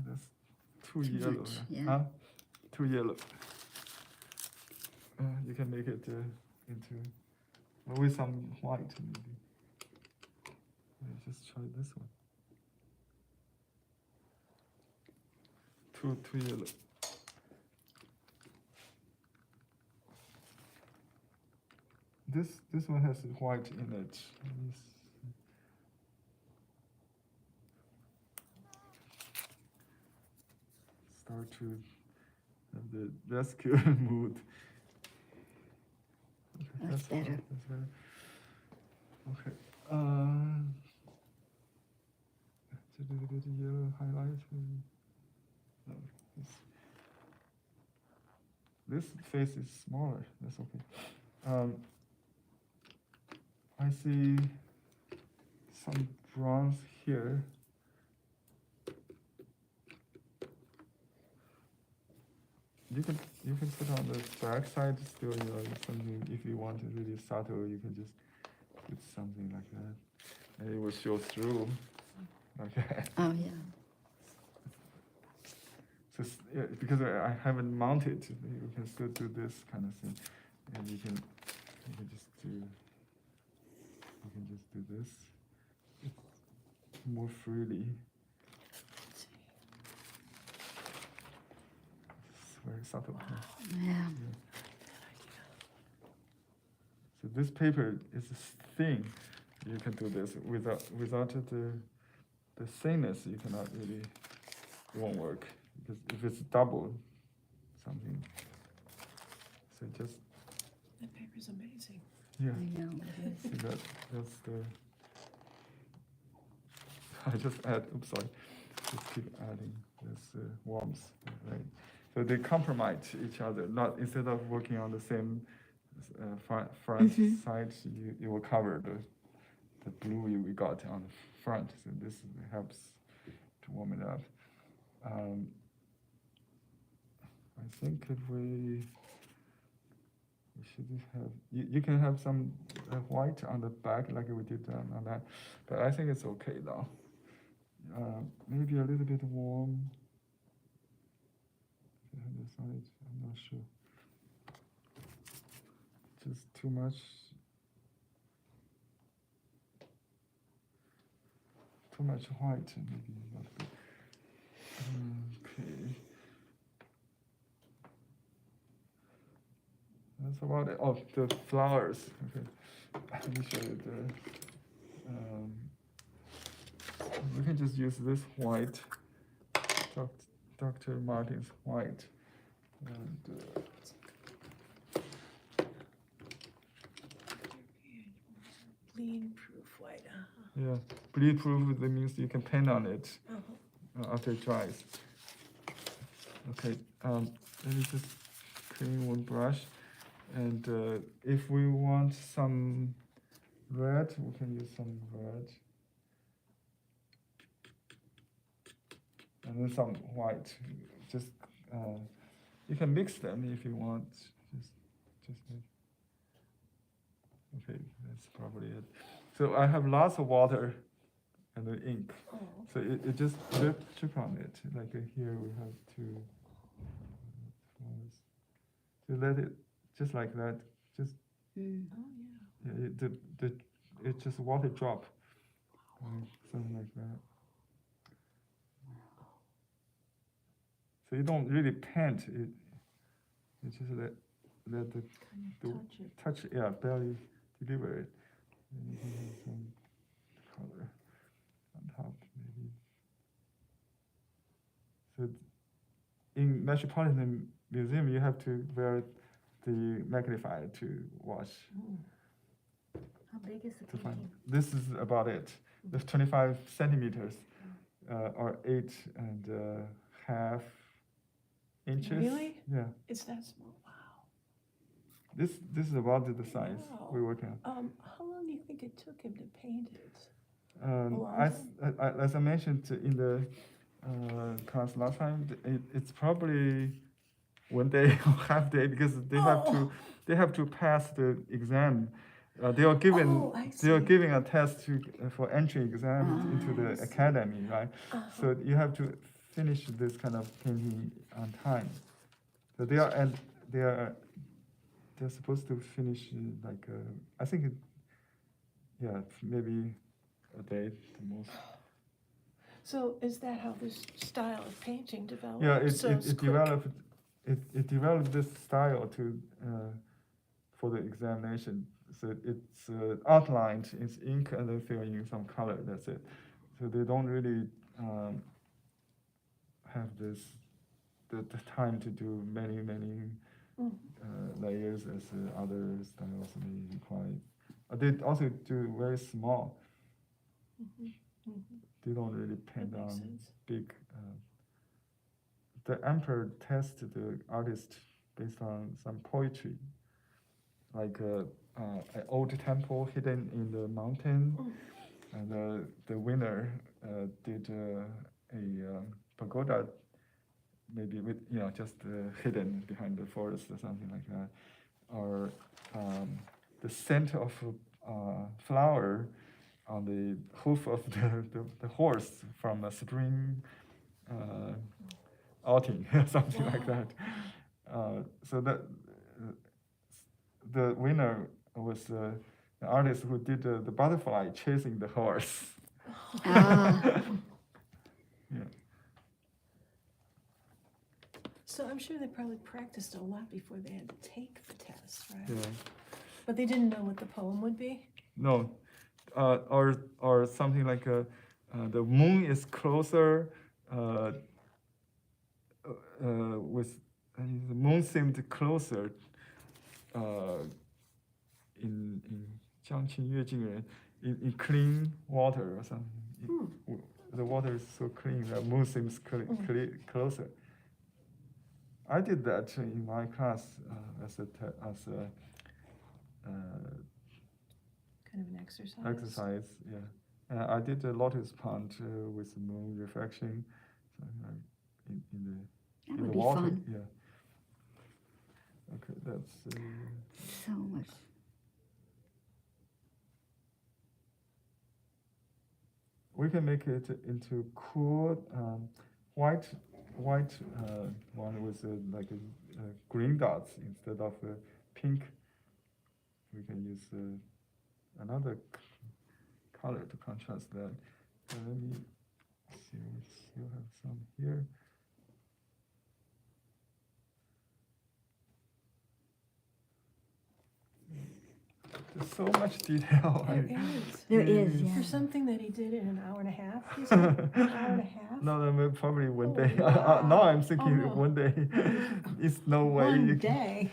That's too yellow. much, yeah. Huh? Too yellow. You can make it into with some white maybe. Just try this one. Too yellow. This one has white in it. Start to have the rescue mood. Okay, That's better. That's better. Okay. It's a little bit yellow highlight. No, this face is smaller. That's okay. I see some bronze here. You can put on the back side still, something. If you want it really subtle, you can just put something like that, and it will show through. Okay. Oh, yeah. So because I haven't mounted, you can still do this kind of thing, and you can just do this more freely. It's very subtle. Yeah. So this paper is thin. You can do this without the thinness. You cannot really. It won't work because if it's double something. So just. That paper's amazing. Yeah. I know. See that's the. I just add. Oops, sorry. Just keep adding this worms, right? So they complement each other. Not instead of working on the same front side, you will cover the blue we got on the front. So this helps to warm it up. I think if we should have you can have some white on the back like we did on that, but I think it's okay now. Maybe a little bit warm. The side, I'm not sure. Just too much. Too much white, maybe not good. Okay. That's about it. Oh, the flowers. Okay. Let me show you we can just use this white, Dr. Martin's white. And Bleed proof white. yeah, bleed proof. That means you can paint on it after it dries. Okay, let me just clean one brush, and if we want some red, we can use some red, and then some white. Just you can mix them if you want. Just make. Okay, that's probably it. So I have lots of water and the ink. Oh. So it just drip on it. Like here we have two flowers. So let it just like that. Just Oh, yeah. yeah, it just water drop. Something like that. So you don't really paint it. You just let the Touch it. touch, yeah, barely deliver it. And you can have some color on top, maybe. So in Metropolitan Museum, you have to wear the magnifier to watch. How big is the To find. painting? This is about it. There's 25 centimeters, or 8.5 inches. Really? Yeah. It's that small. Wow. This is about the size Wow. we're working on. How long do you think it took him to paint it? As I mentioned in the class last time, it's probably 1 day or half day because they have to pass the exam. They are given I giving a test for entry exam into I the see. academy, right? So you have to finish this kind of painting on time. So they're supposed to finish like I think maybe a day the most. So is that how this style of painting developed? Yeah, So it's it quick. developed this style to for the examination. So it's outlined in ink and then fill in some color. That's it. So they don't really have the time to do many layers as other styles may require. They also do very small. They don't really paint That makes on sense. big. The emperor tested the artist based on some poetry, like an old temple hidden in the mountain, and the winner did a pagoda, maybe with just hidden behind the forest or something like that, or the scent of flower on the hoof of the horse from a spring outing, something like that. So that the winner was the artist who did the butterfly chasing the horse. Ah, Yeah. So I'm sure they probably practiced a lot before they had to take the test, right? Yeah. But they didn't know what the poem would be? No, or something like the moon is closer. With the moon seemed closer. In 将情越近人 in clean water or something. The water is so clean, the moon seems closer. I did that in my class as a Kind of an exercise? exercise, yeah. I did a lotus pond with moon reflection in that the would be water. fun. Yeah. Okay, that's. So much. We can make it into cool white one with like green dots instead of pink. We can use another color to contrast that. Let me see, we still have some here. There's so much detail. There is. There is, Yeah. yeah. For something that he did in an hour and a half, you said? An hour and a half? No, then probably 1 Oh, day. wow. Now I'm thinking Oh, no. 1 day. It's no way. you One can- day.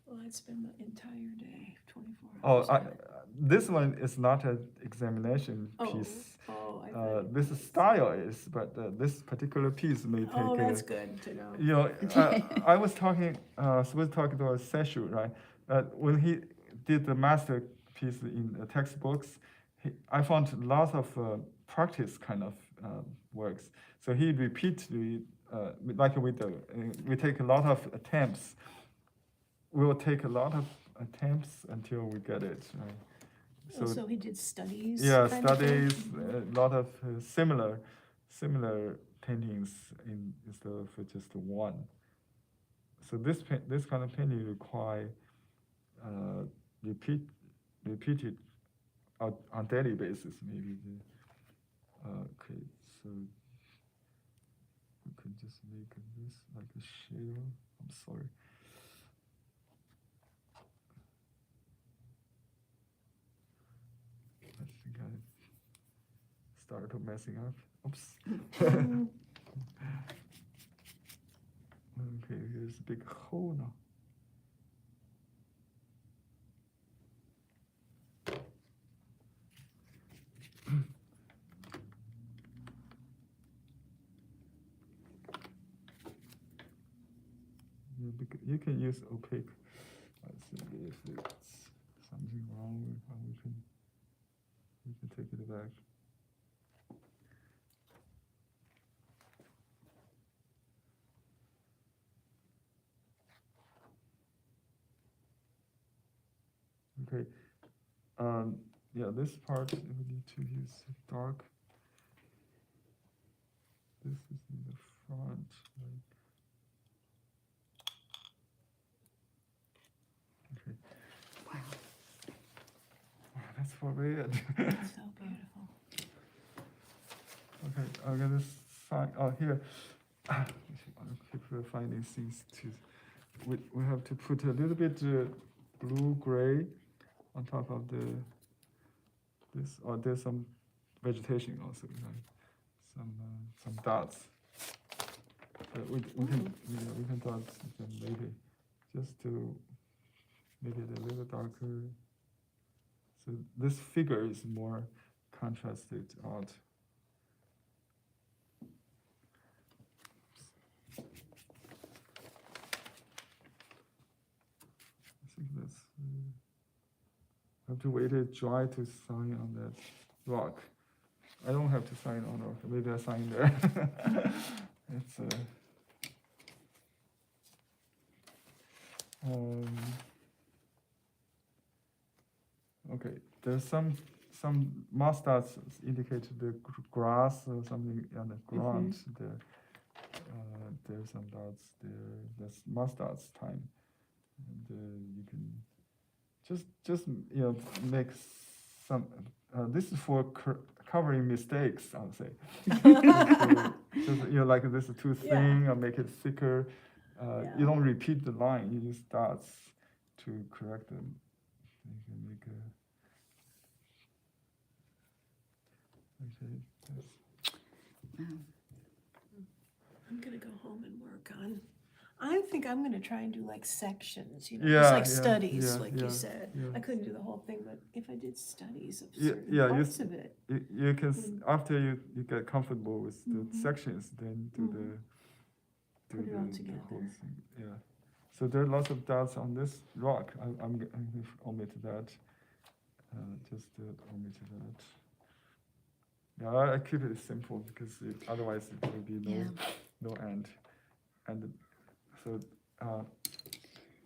Well, I'd spend the entire day, 24 Oh, hours. on it. this one is not an examination Oh, piece. I thought This style is, but this particular piece may take. Oh, that's good to know. You know, I was supposed to talk about Seshu, right? When he did the masterpiece in the textbooks, I found lots of practice kind of works. So he repeatedly, like we take a lot of attempts. We will take a lot of attempts until we get it, right? So he did studies? Yeah, kind of thing? studies, a lot of similar paintings instead of just one. So this kind of painting require repeated on daily basis maybe. Okay, so we can just make this like a shadow. I'm sorry. I think I started messing up. Oops. Okay, here's a big hole now. You can use opaque. Let's see if it's something wrong with how we can take it back. Okay. Yeah, this part we need to use dark. This is in the front, right? Okay. Wow. Wow, that's for weird. It's so beautiful. Okay, I'll get this sign. Oh, here. I keep finding things to. We have to put a little bit blue gray on top of this. Or there's some vegetation also, like some dots. But we can dot them later, just to make it a little darker. So this figure is more contrasted out. I think that's. I have to wait it dry to sign on that rock. I don't have to sign on rock. Maybe I sign there. It's okay. There's some moss dots indicate the grass or something on the ground. There, there's some dots there. That's moss dots time, and you can just make some. This is for covering mistakes, I would say. just like this is too thin, or make it thicker. You don't repeat the line. You use dots to correct them. You can make a. Okay. I'm gonna go home and work on. I think I'm gonna try and do like sections, just Yeah, like yeah, studies, yeah, like yeah, you said. yeah. I couldn't do the whole thing, but if I did studies of Yeah, certain yeah, parts of it. You can after you get comfortable with the sections, then do Put it all the together. whole thing. Yeah. So there are lots of dots on this rock. I'm going to omit that. Just omit that. Yeah, I keep it simple because otherwise it will be no end. And so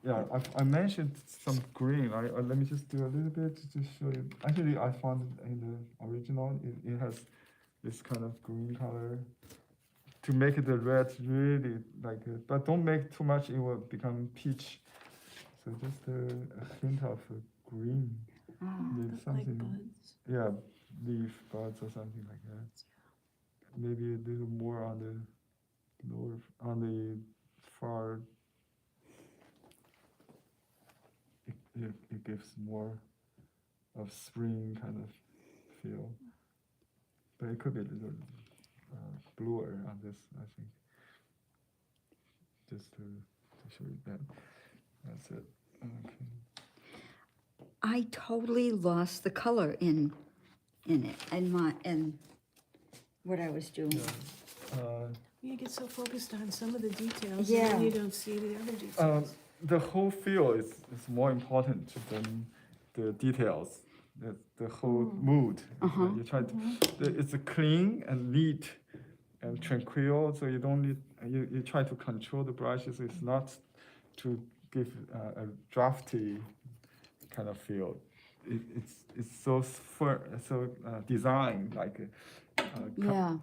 yeah, I mentioned some green. Let me just do a little bit to show you. Actually, I found it in the original. It has this kind of green color to make the red really like it. But don't make too much; it will become peach. So just a hint of green, maybe Like something. buds. Yeah, leaf buds or something like that. Maybe a little more on the lower, on the far. It gives more of spring kind of feel, but it could be a little bluer on this, I think. Just to show you that. That's it. Okay. I totally lost the color in it and what I was doing. Yeah. You get so focused on some of the details, Yeah. and then you don't see the other details. The whole feel is more important than the details. The whole mood. You try to. It's a clean and neat and tranquil. So you don't need. You try to control the brushes. It's not to give a drafty kind of feel. It's so firm, so designed like. Yeah.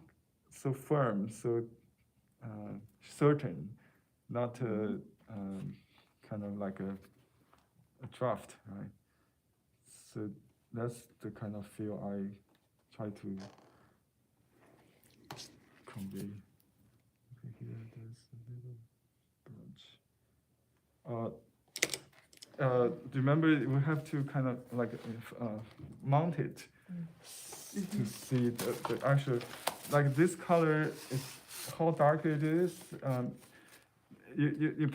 So firm, so certain, not kind of like a draft, right? So that's the kind of feel I try to convey. Okay, here there's a little branch. Remember, we have to kind of like mount it to see the actual, like this color is how dark it is. You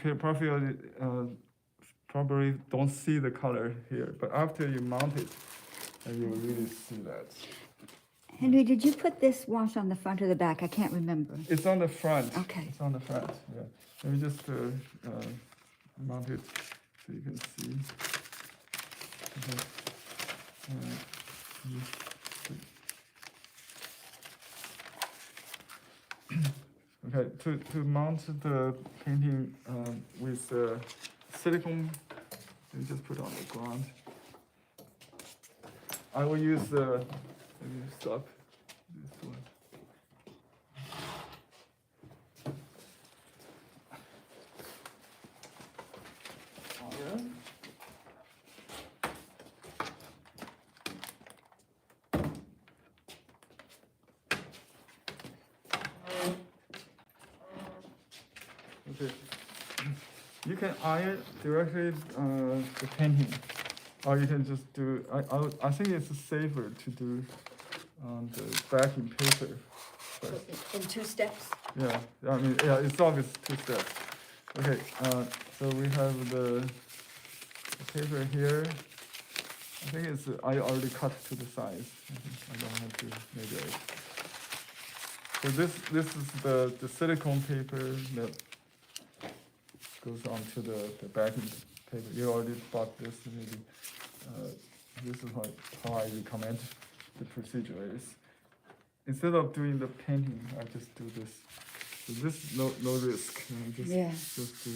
probably don't see the color here, but after you mount it, you will really see that. Henry, did you put this wash on the front or the back? I can't remember. It's on the front. Okay. It's on the front. Yeah. Let me just mount it so you can see. Okay. Okay, to mount the painting with silicone, you just put on the ground. I will use the, let me stop this one. Iron. Okay. You can iron directly the painting, or you can just do. I think it's safer to do on the backing paper. First. In 2 steps? Yeah, I mean, yeah, it's obvious 2 steps. Okay, so we have the paper here. I think it's I already cut to the size. I don't have to measure it. So this is the silicone paper that goes onto the backing paper. You already bought this, maybe. This is how I recommend the procedure is. Instead of doing the painting, I just do this. So this is no risk. Just do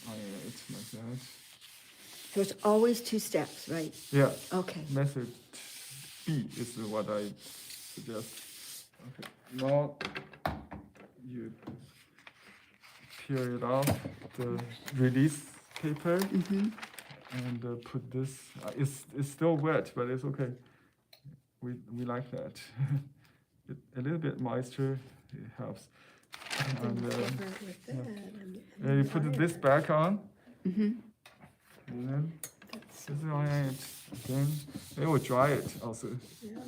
it like that. So it's always 2 steps, right? Yeah. Okay. Method B is what I suggest. Okay. Now you peel it off the release paper and put this. It's still wet, but it's okay. We like that. A little bit moisture it helps. And you put this back on. And then this is on it. Then it will dry it also. Yeah.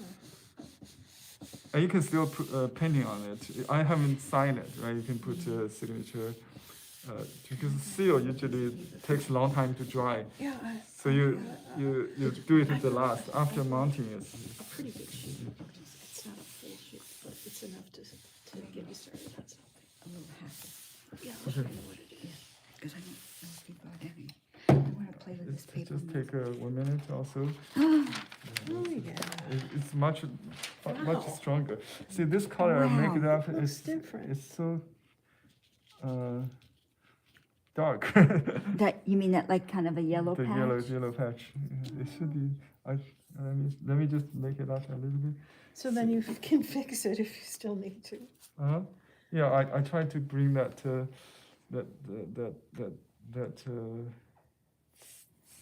And you can still put painting on it. I haven't signed it, right? You can put a signature. Because seal usually takes a long time to dry. Yeah. So you do it at the last after mounting it. A pretty big sheet. It's not a full sheet, but it's enough to get you started on something. A little half. Yeah, I'll show you what it is. Because I don't know if people are having. I want to play with this It paper. just take 1 minute also. Oh, yeah. It's much Wow. stronger. See this color I make it up. Looks different. It's so dark. That you mean that like kind of a yellow The patch? yellow patch. It should be. Let me just make it up a little bit. So then you can fix it if you still need to. Yeah, I tried to bring that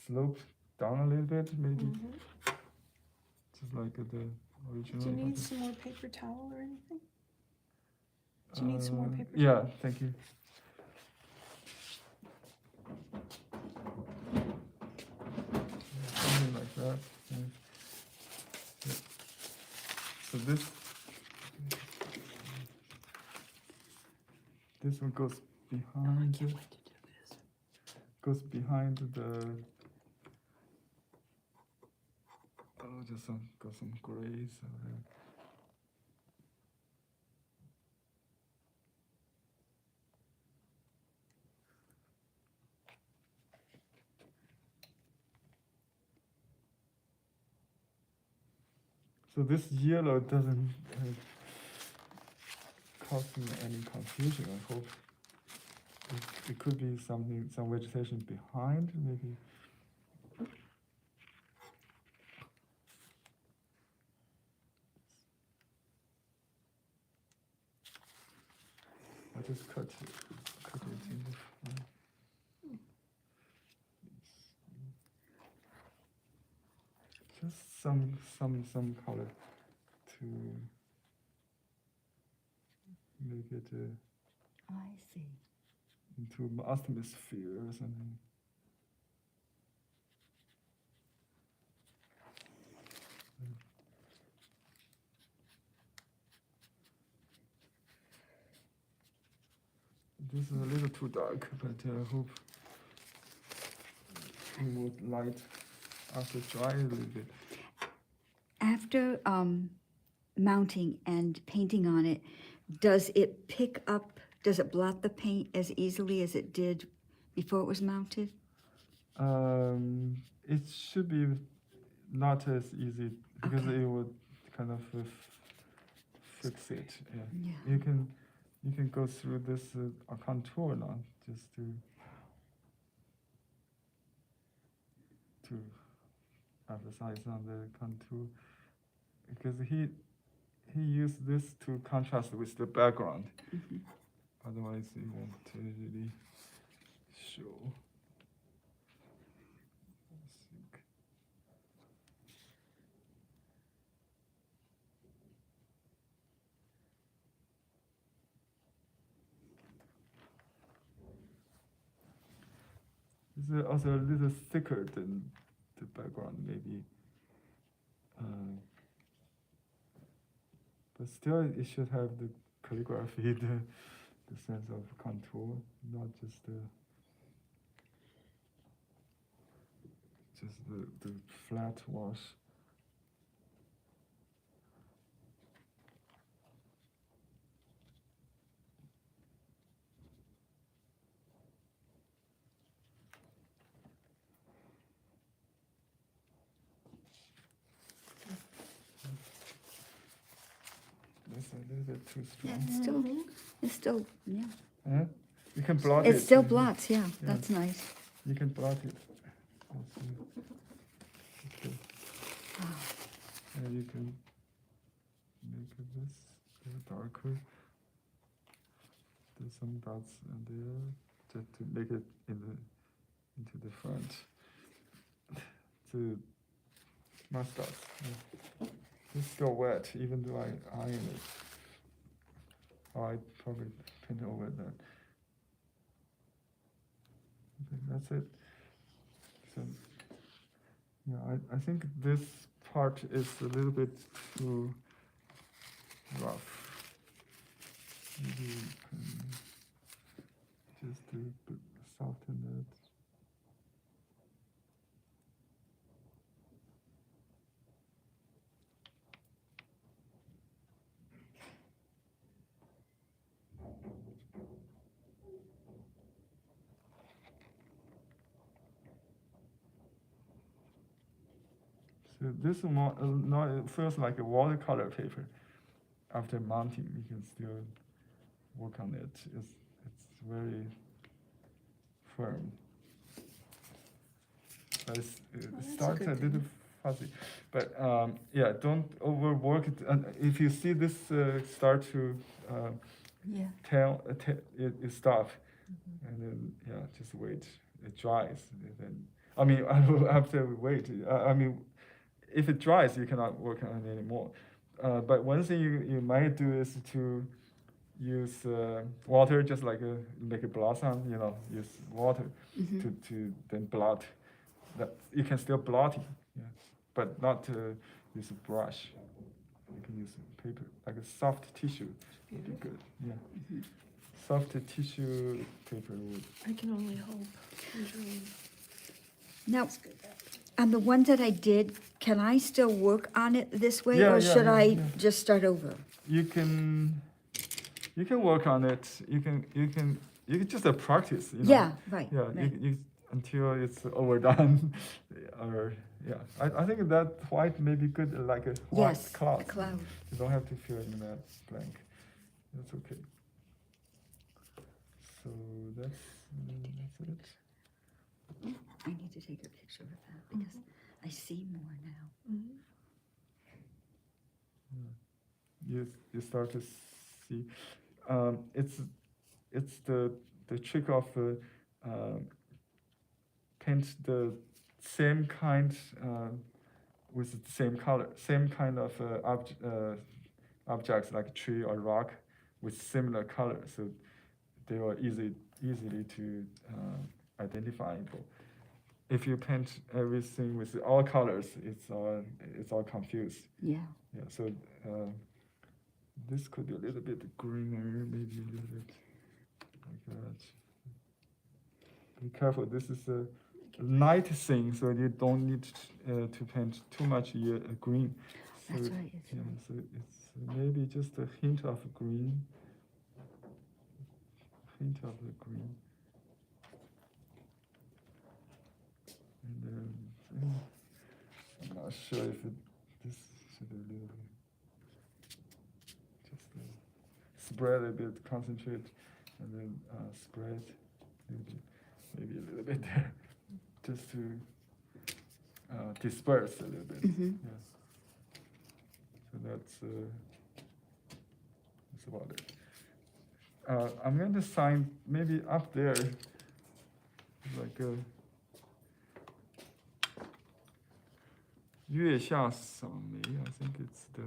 slope down a little bit, maybe just like the original. Do you need some more paper towel or anything? Do you need some more paper? Yeah, thank you. Something like that. Yeah. So this one goes behind. Wait to do this. Goes behind the. Oh, just got some grays. So this yellow doesn't cause me any confusion. I hope it could be some vegetation behind, maybe. I just cut it in the front. Just some color to make it I see. into atmosphere or something. This is a little too dark, but I hope it would light after dry a little bit. After mounting and painting on it, does it pick up, does it blot the paint as easily as it did before it was mounted? It should be not as easy because Okay. it would kind of fix it. Yeah. Yeah. You can you can go through this contour now, just to emphasize on the contour, because he used this to contrast with the background. Mhm. Otherwise, it won't really show. I think. It's also a little thicker than the background, maybe. But still, it should have the calligraphy, the sense of contour, not just the flat wash. That's a little bit too Yeah, strong. it's still, yeah. Huh? You can blot it. It still blots, yeah, that's nice. You can blot it. Let's see. Okay. And you can make this a little darker. There's some dots in there just to make it into the front. To mustache. Yeah. It's still wet, even though I iron it. Oh, I probably paint over that. Okay, that's it. So, yeah, I think this part is a little bit too rough. Maybe you can just soften it. So this one, no, it feels like a watercolor paper. After mounting, you can still work on it. It's very firm. But it starts a little fuzzy. But yeah, don't overwork it. And if you see this start to Yeah. it stop, and then yeah, just wait. It dries. And then I mean, after we wait, I mean, if it dries, you cannot work on it anymore. But one thing you might do is to use water, just like make a blossom. You know, use water to then blot. That you can still blot it, yeah, but not use a brush. You can use paper, like a soft tissue. Would be good. Yeah. Soft tissue paper would. I can only hope and dream. Now, That's good. on the ones that I did, can I still work on it this way, Yeah, or yeah, should yeah, I yeah. just start over? You can work on it. You can just practice. You know? Yeah, right, Yeah, right. you until it's overdone, or yeah. I think that white may be good, like a white Yes, cloud. a cloud. You don't have to fill in that blank. That's okay. So that's it. I need to take a picture of that because I see more now. You start to see. It's the trick of paint the same kind with the same color, same kind of objects like tree or rock with similar color, so they are easily to identifiable. If you paint everything with all colors, it's all confused. Yeah. Yeah, so this could be a little bit greener, maybe a little bit like that. Be careful, this is a night thing, so you don't need to paint too much green. So, That's right. yeah, so it's maybe just a hint of green. Hint of the green. And then, I'm not sure if this should be a little bit, just spread a bit, concentrate, and then spread, maybe a little bit there, just to disperse a little bit. Mhm. Yeah. So that's about it. I'm going to sign maybe up there, like a 月下扫眉, I think it's the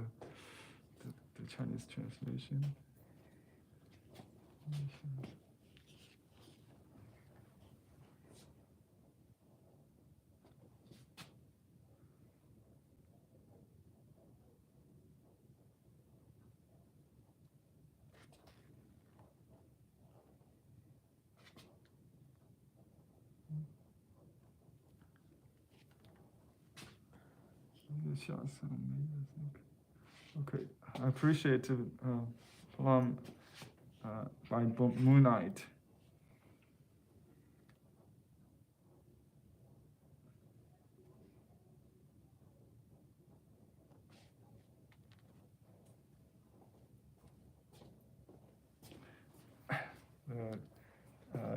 Chinese translation. 月下扫眉, I think. Okay, I appreciate Plum by Moonlight.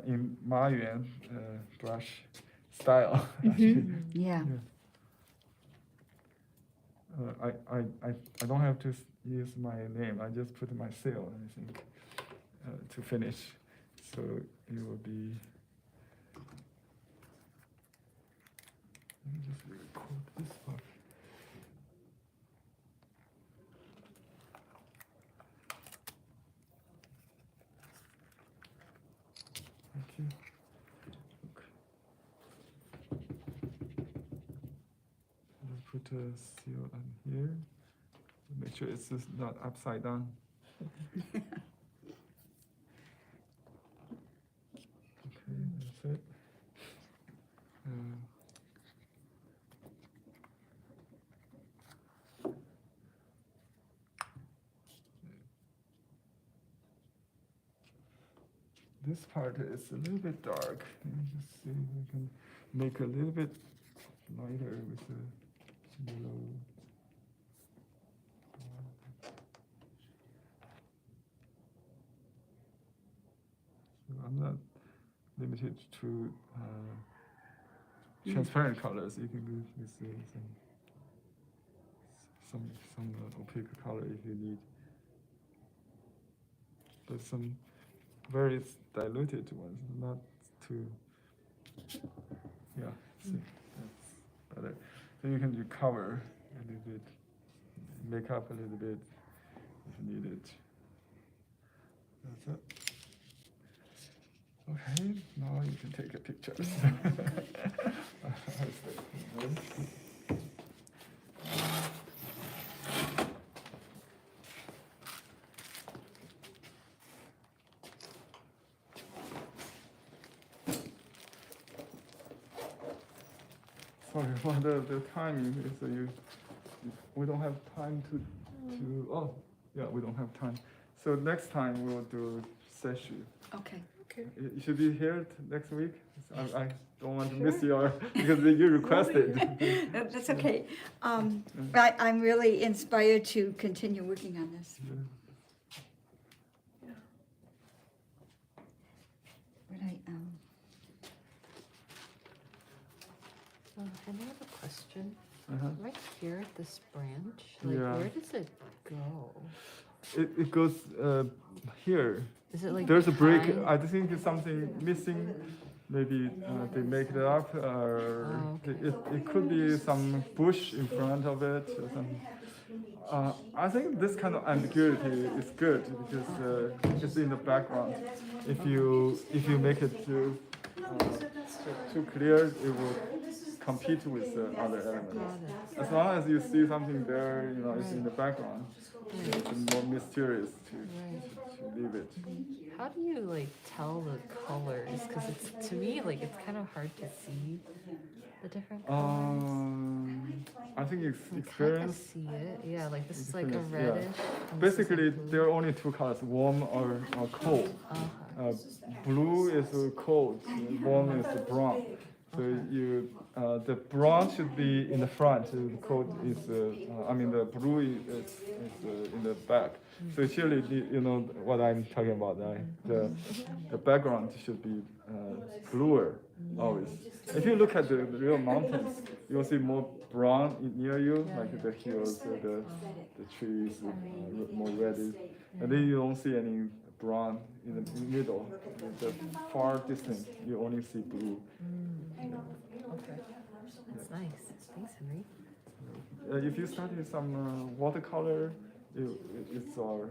In Ma Yuan brush style. actually. Yeah. I don't have to use my name. I just put my seal, I think, to finish. So it will be. Let me just record this part. Thank you. Okay. Let's put a seal on here. Make sure it's just not upside down. Okay, that's it. This part is a little bit dark. Let me just see if I can make a little bit lighter with the yellow. So I'm not limited to transparent colors. You can go with some opaque color if you need. But some very diluted ones, not too. Yeah, see, that's better. So you can recover a little bit, make up a little bit if you need it. That's it. Okay, now you can take a picture. Sorry for the timing. So we don't have time to. Oh, yeah, we don't have time. So next time we'll do session. Okay. Okay. You should be here next week. I don't want to miss your because you requested. That's okay. I'm really inspired to continue working on this. Yeah. But I I have a question. Uh-huh. Right here at this branch, like Yeah. where does it go? It goes here. Is it like There's a break. behind? I think it's something missing. Maybe they make it up, or Oh, okay. it could be some bush in front of it. Or something. I think this kind of ambiguity is good because it's in the background. If you make it too clear, it will compete with the other elements. Got it. As long as you see something there, it's in the background. It's more mysterious to leave it. How do you like tell the colors? Because it's to me like it's kind of hard to see the different colors. I think I kind of experience. see it. Yeah, like this is like a Experience, yeah. reddish. and this is a Basically, blue. there are only two colors: warm or cold. Okay. Blue is cold, warm is brown. So Okay. the brown should be in the front. The coat is, the blue is in the back. So surely you know what I'm talking about, right? The background should be bluer always. If you look at the real mountains, you'll see more brown near you, like the hills, the trees, more reddish, and then you don't see any brown in the middle. The far distance, you only see blue. Okay. That's nice. Thanks, Henry. If you study some watercolor, it's all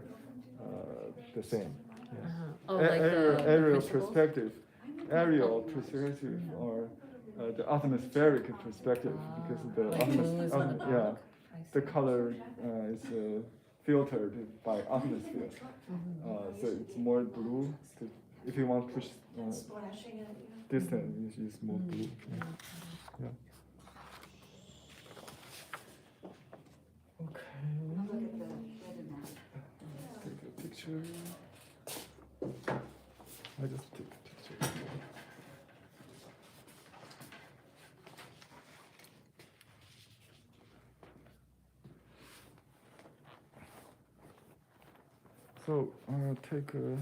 the same. Yes. Oh, like the Aerial vegetables? perspective, or the atmospheric perspective, because the Like blue is on the yeah, back? I the see. color is filtered by atmosphere, so it's more blue. If you want to push Splashing it, distance, you use more blue. Yeah. Okay. Look at the weather map. Take a picture. I just took a picture. So I'll take a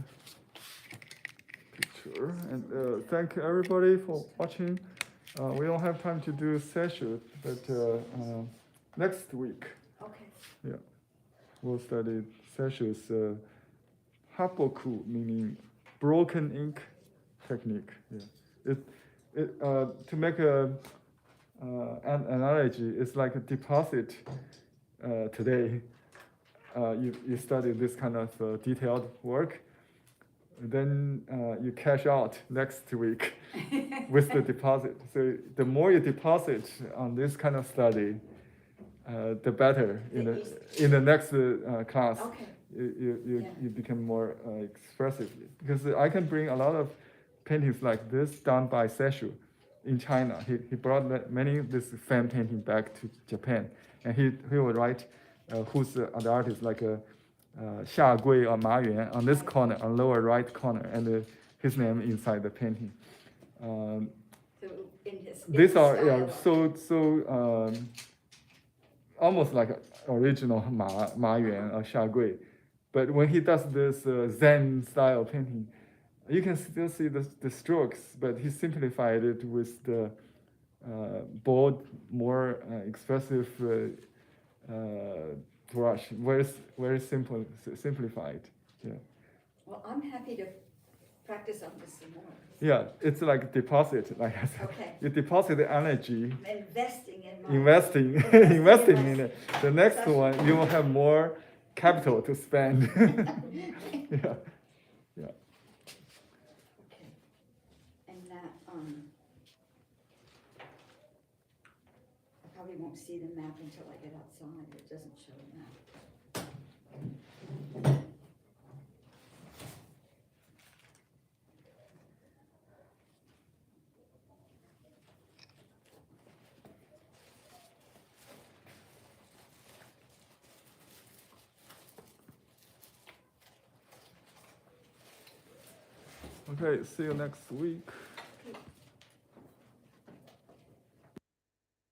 picture and thank everybody for watching. We don't have time to do a session, but next week, Okay. we'll study sessions. Hapoku, meaning broken ink technique. Yeah. To make an analogy, it's like a deposit today. You study this kind of detailed work, then you cash out next week with the deposit. So the more you deposit on this kind of study, the better in the next class. Okay. You become more expressive, because I can bring a lot of paintings like this done by Seshu in China. He brought many of this fan painting back to Japan, and he will write who's the artist, like Xia Gui or Ma Yuan on this corner, on lower right corner, and his name inside the painting. So in his These are style. almost like original Ma Yuan or Xia Gui. But when he does this Zen style painting, you can still see the strokes, but he simplified it with the bold, more expressive brush, very simplified. Yeah. Well, I'm happy to practice on this some more. Yeah, it's like deposit, like I said. Okay. You deposit the energy, I'm investing in my. investing in it. The next one, you will have more capital to spend. Yeah. Okay. And that, I probably won't see the map until I get outside. It doesn't show a map. Okay, see you next week.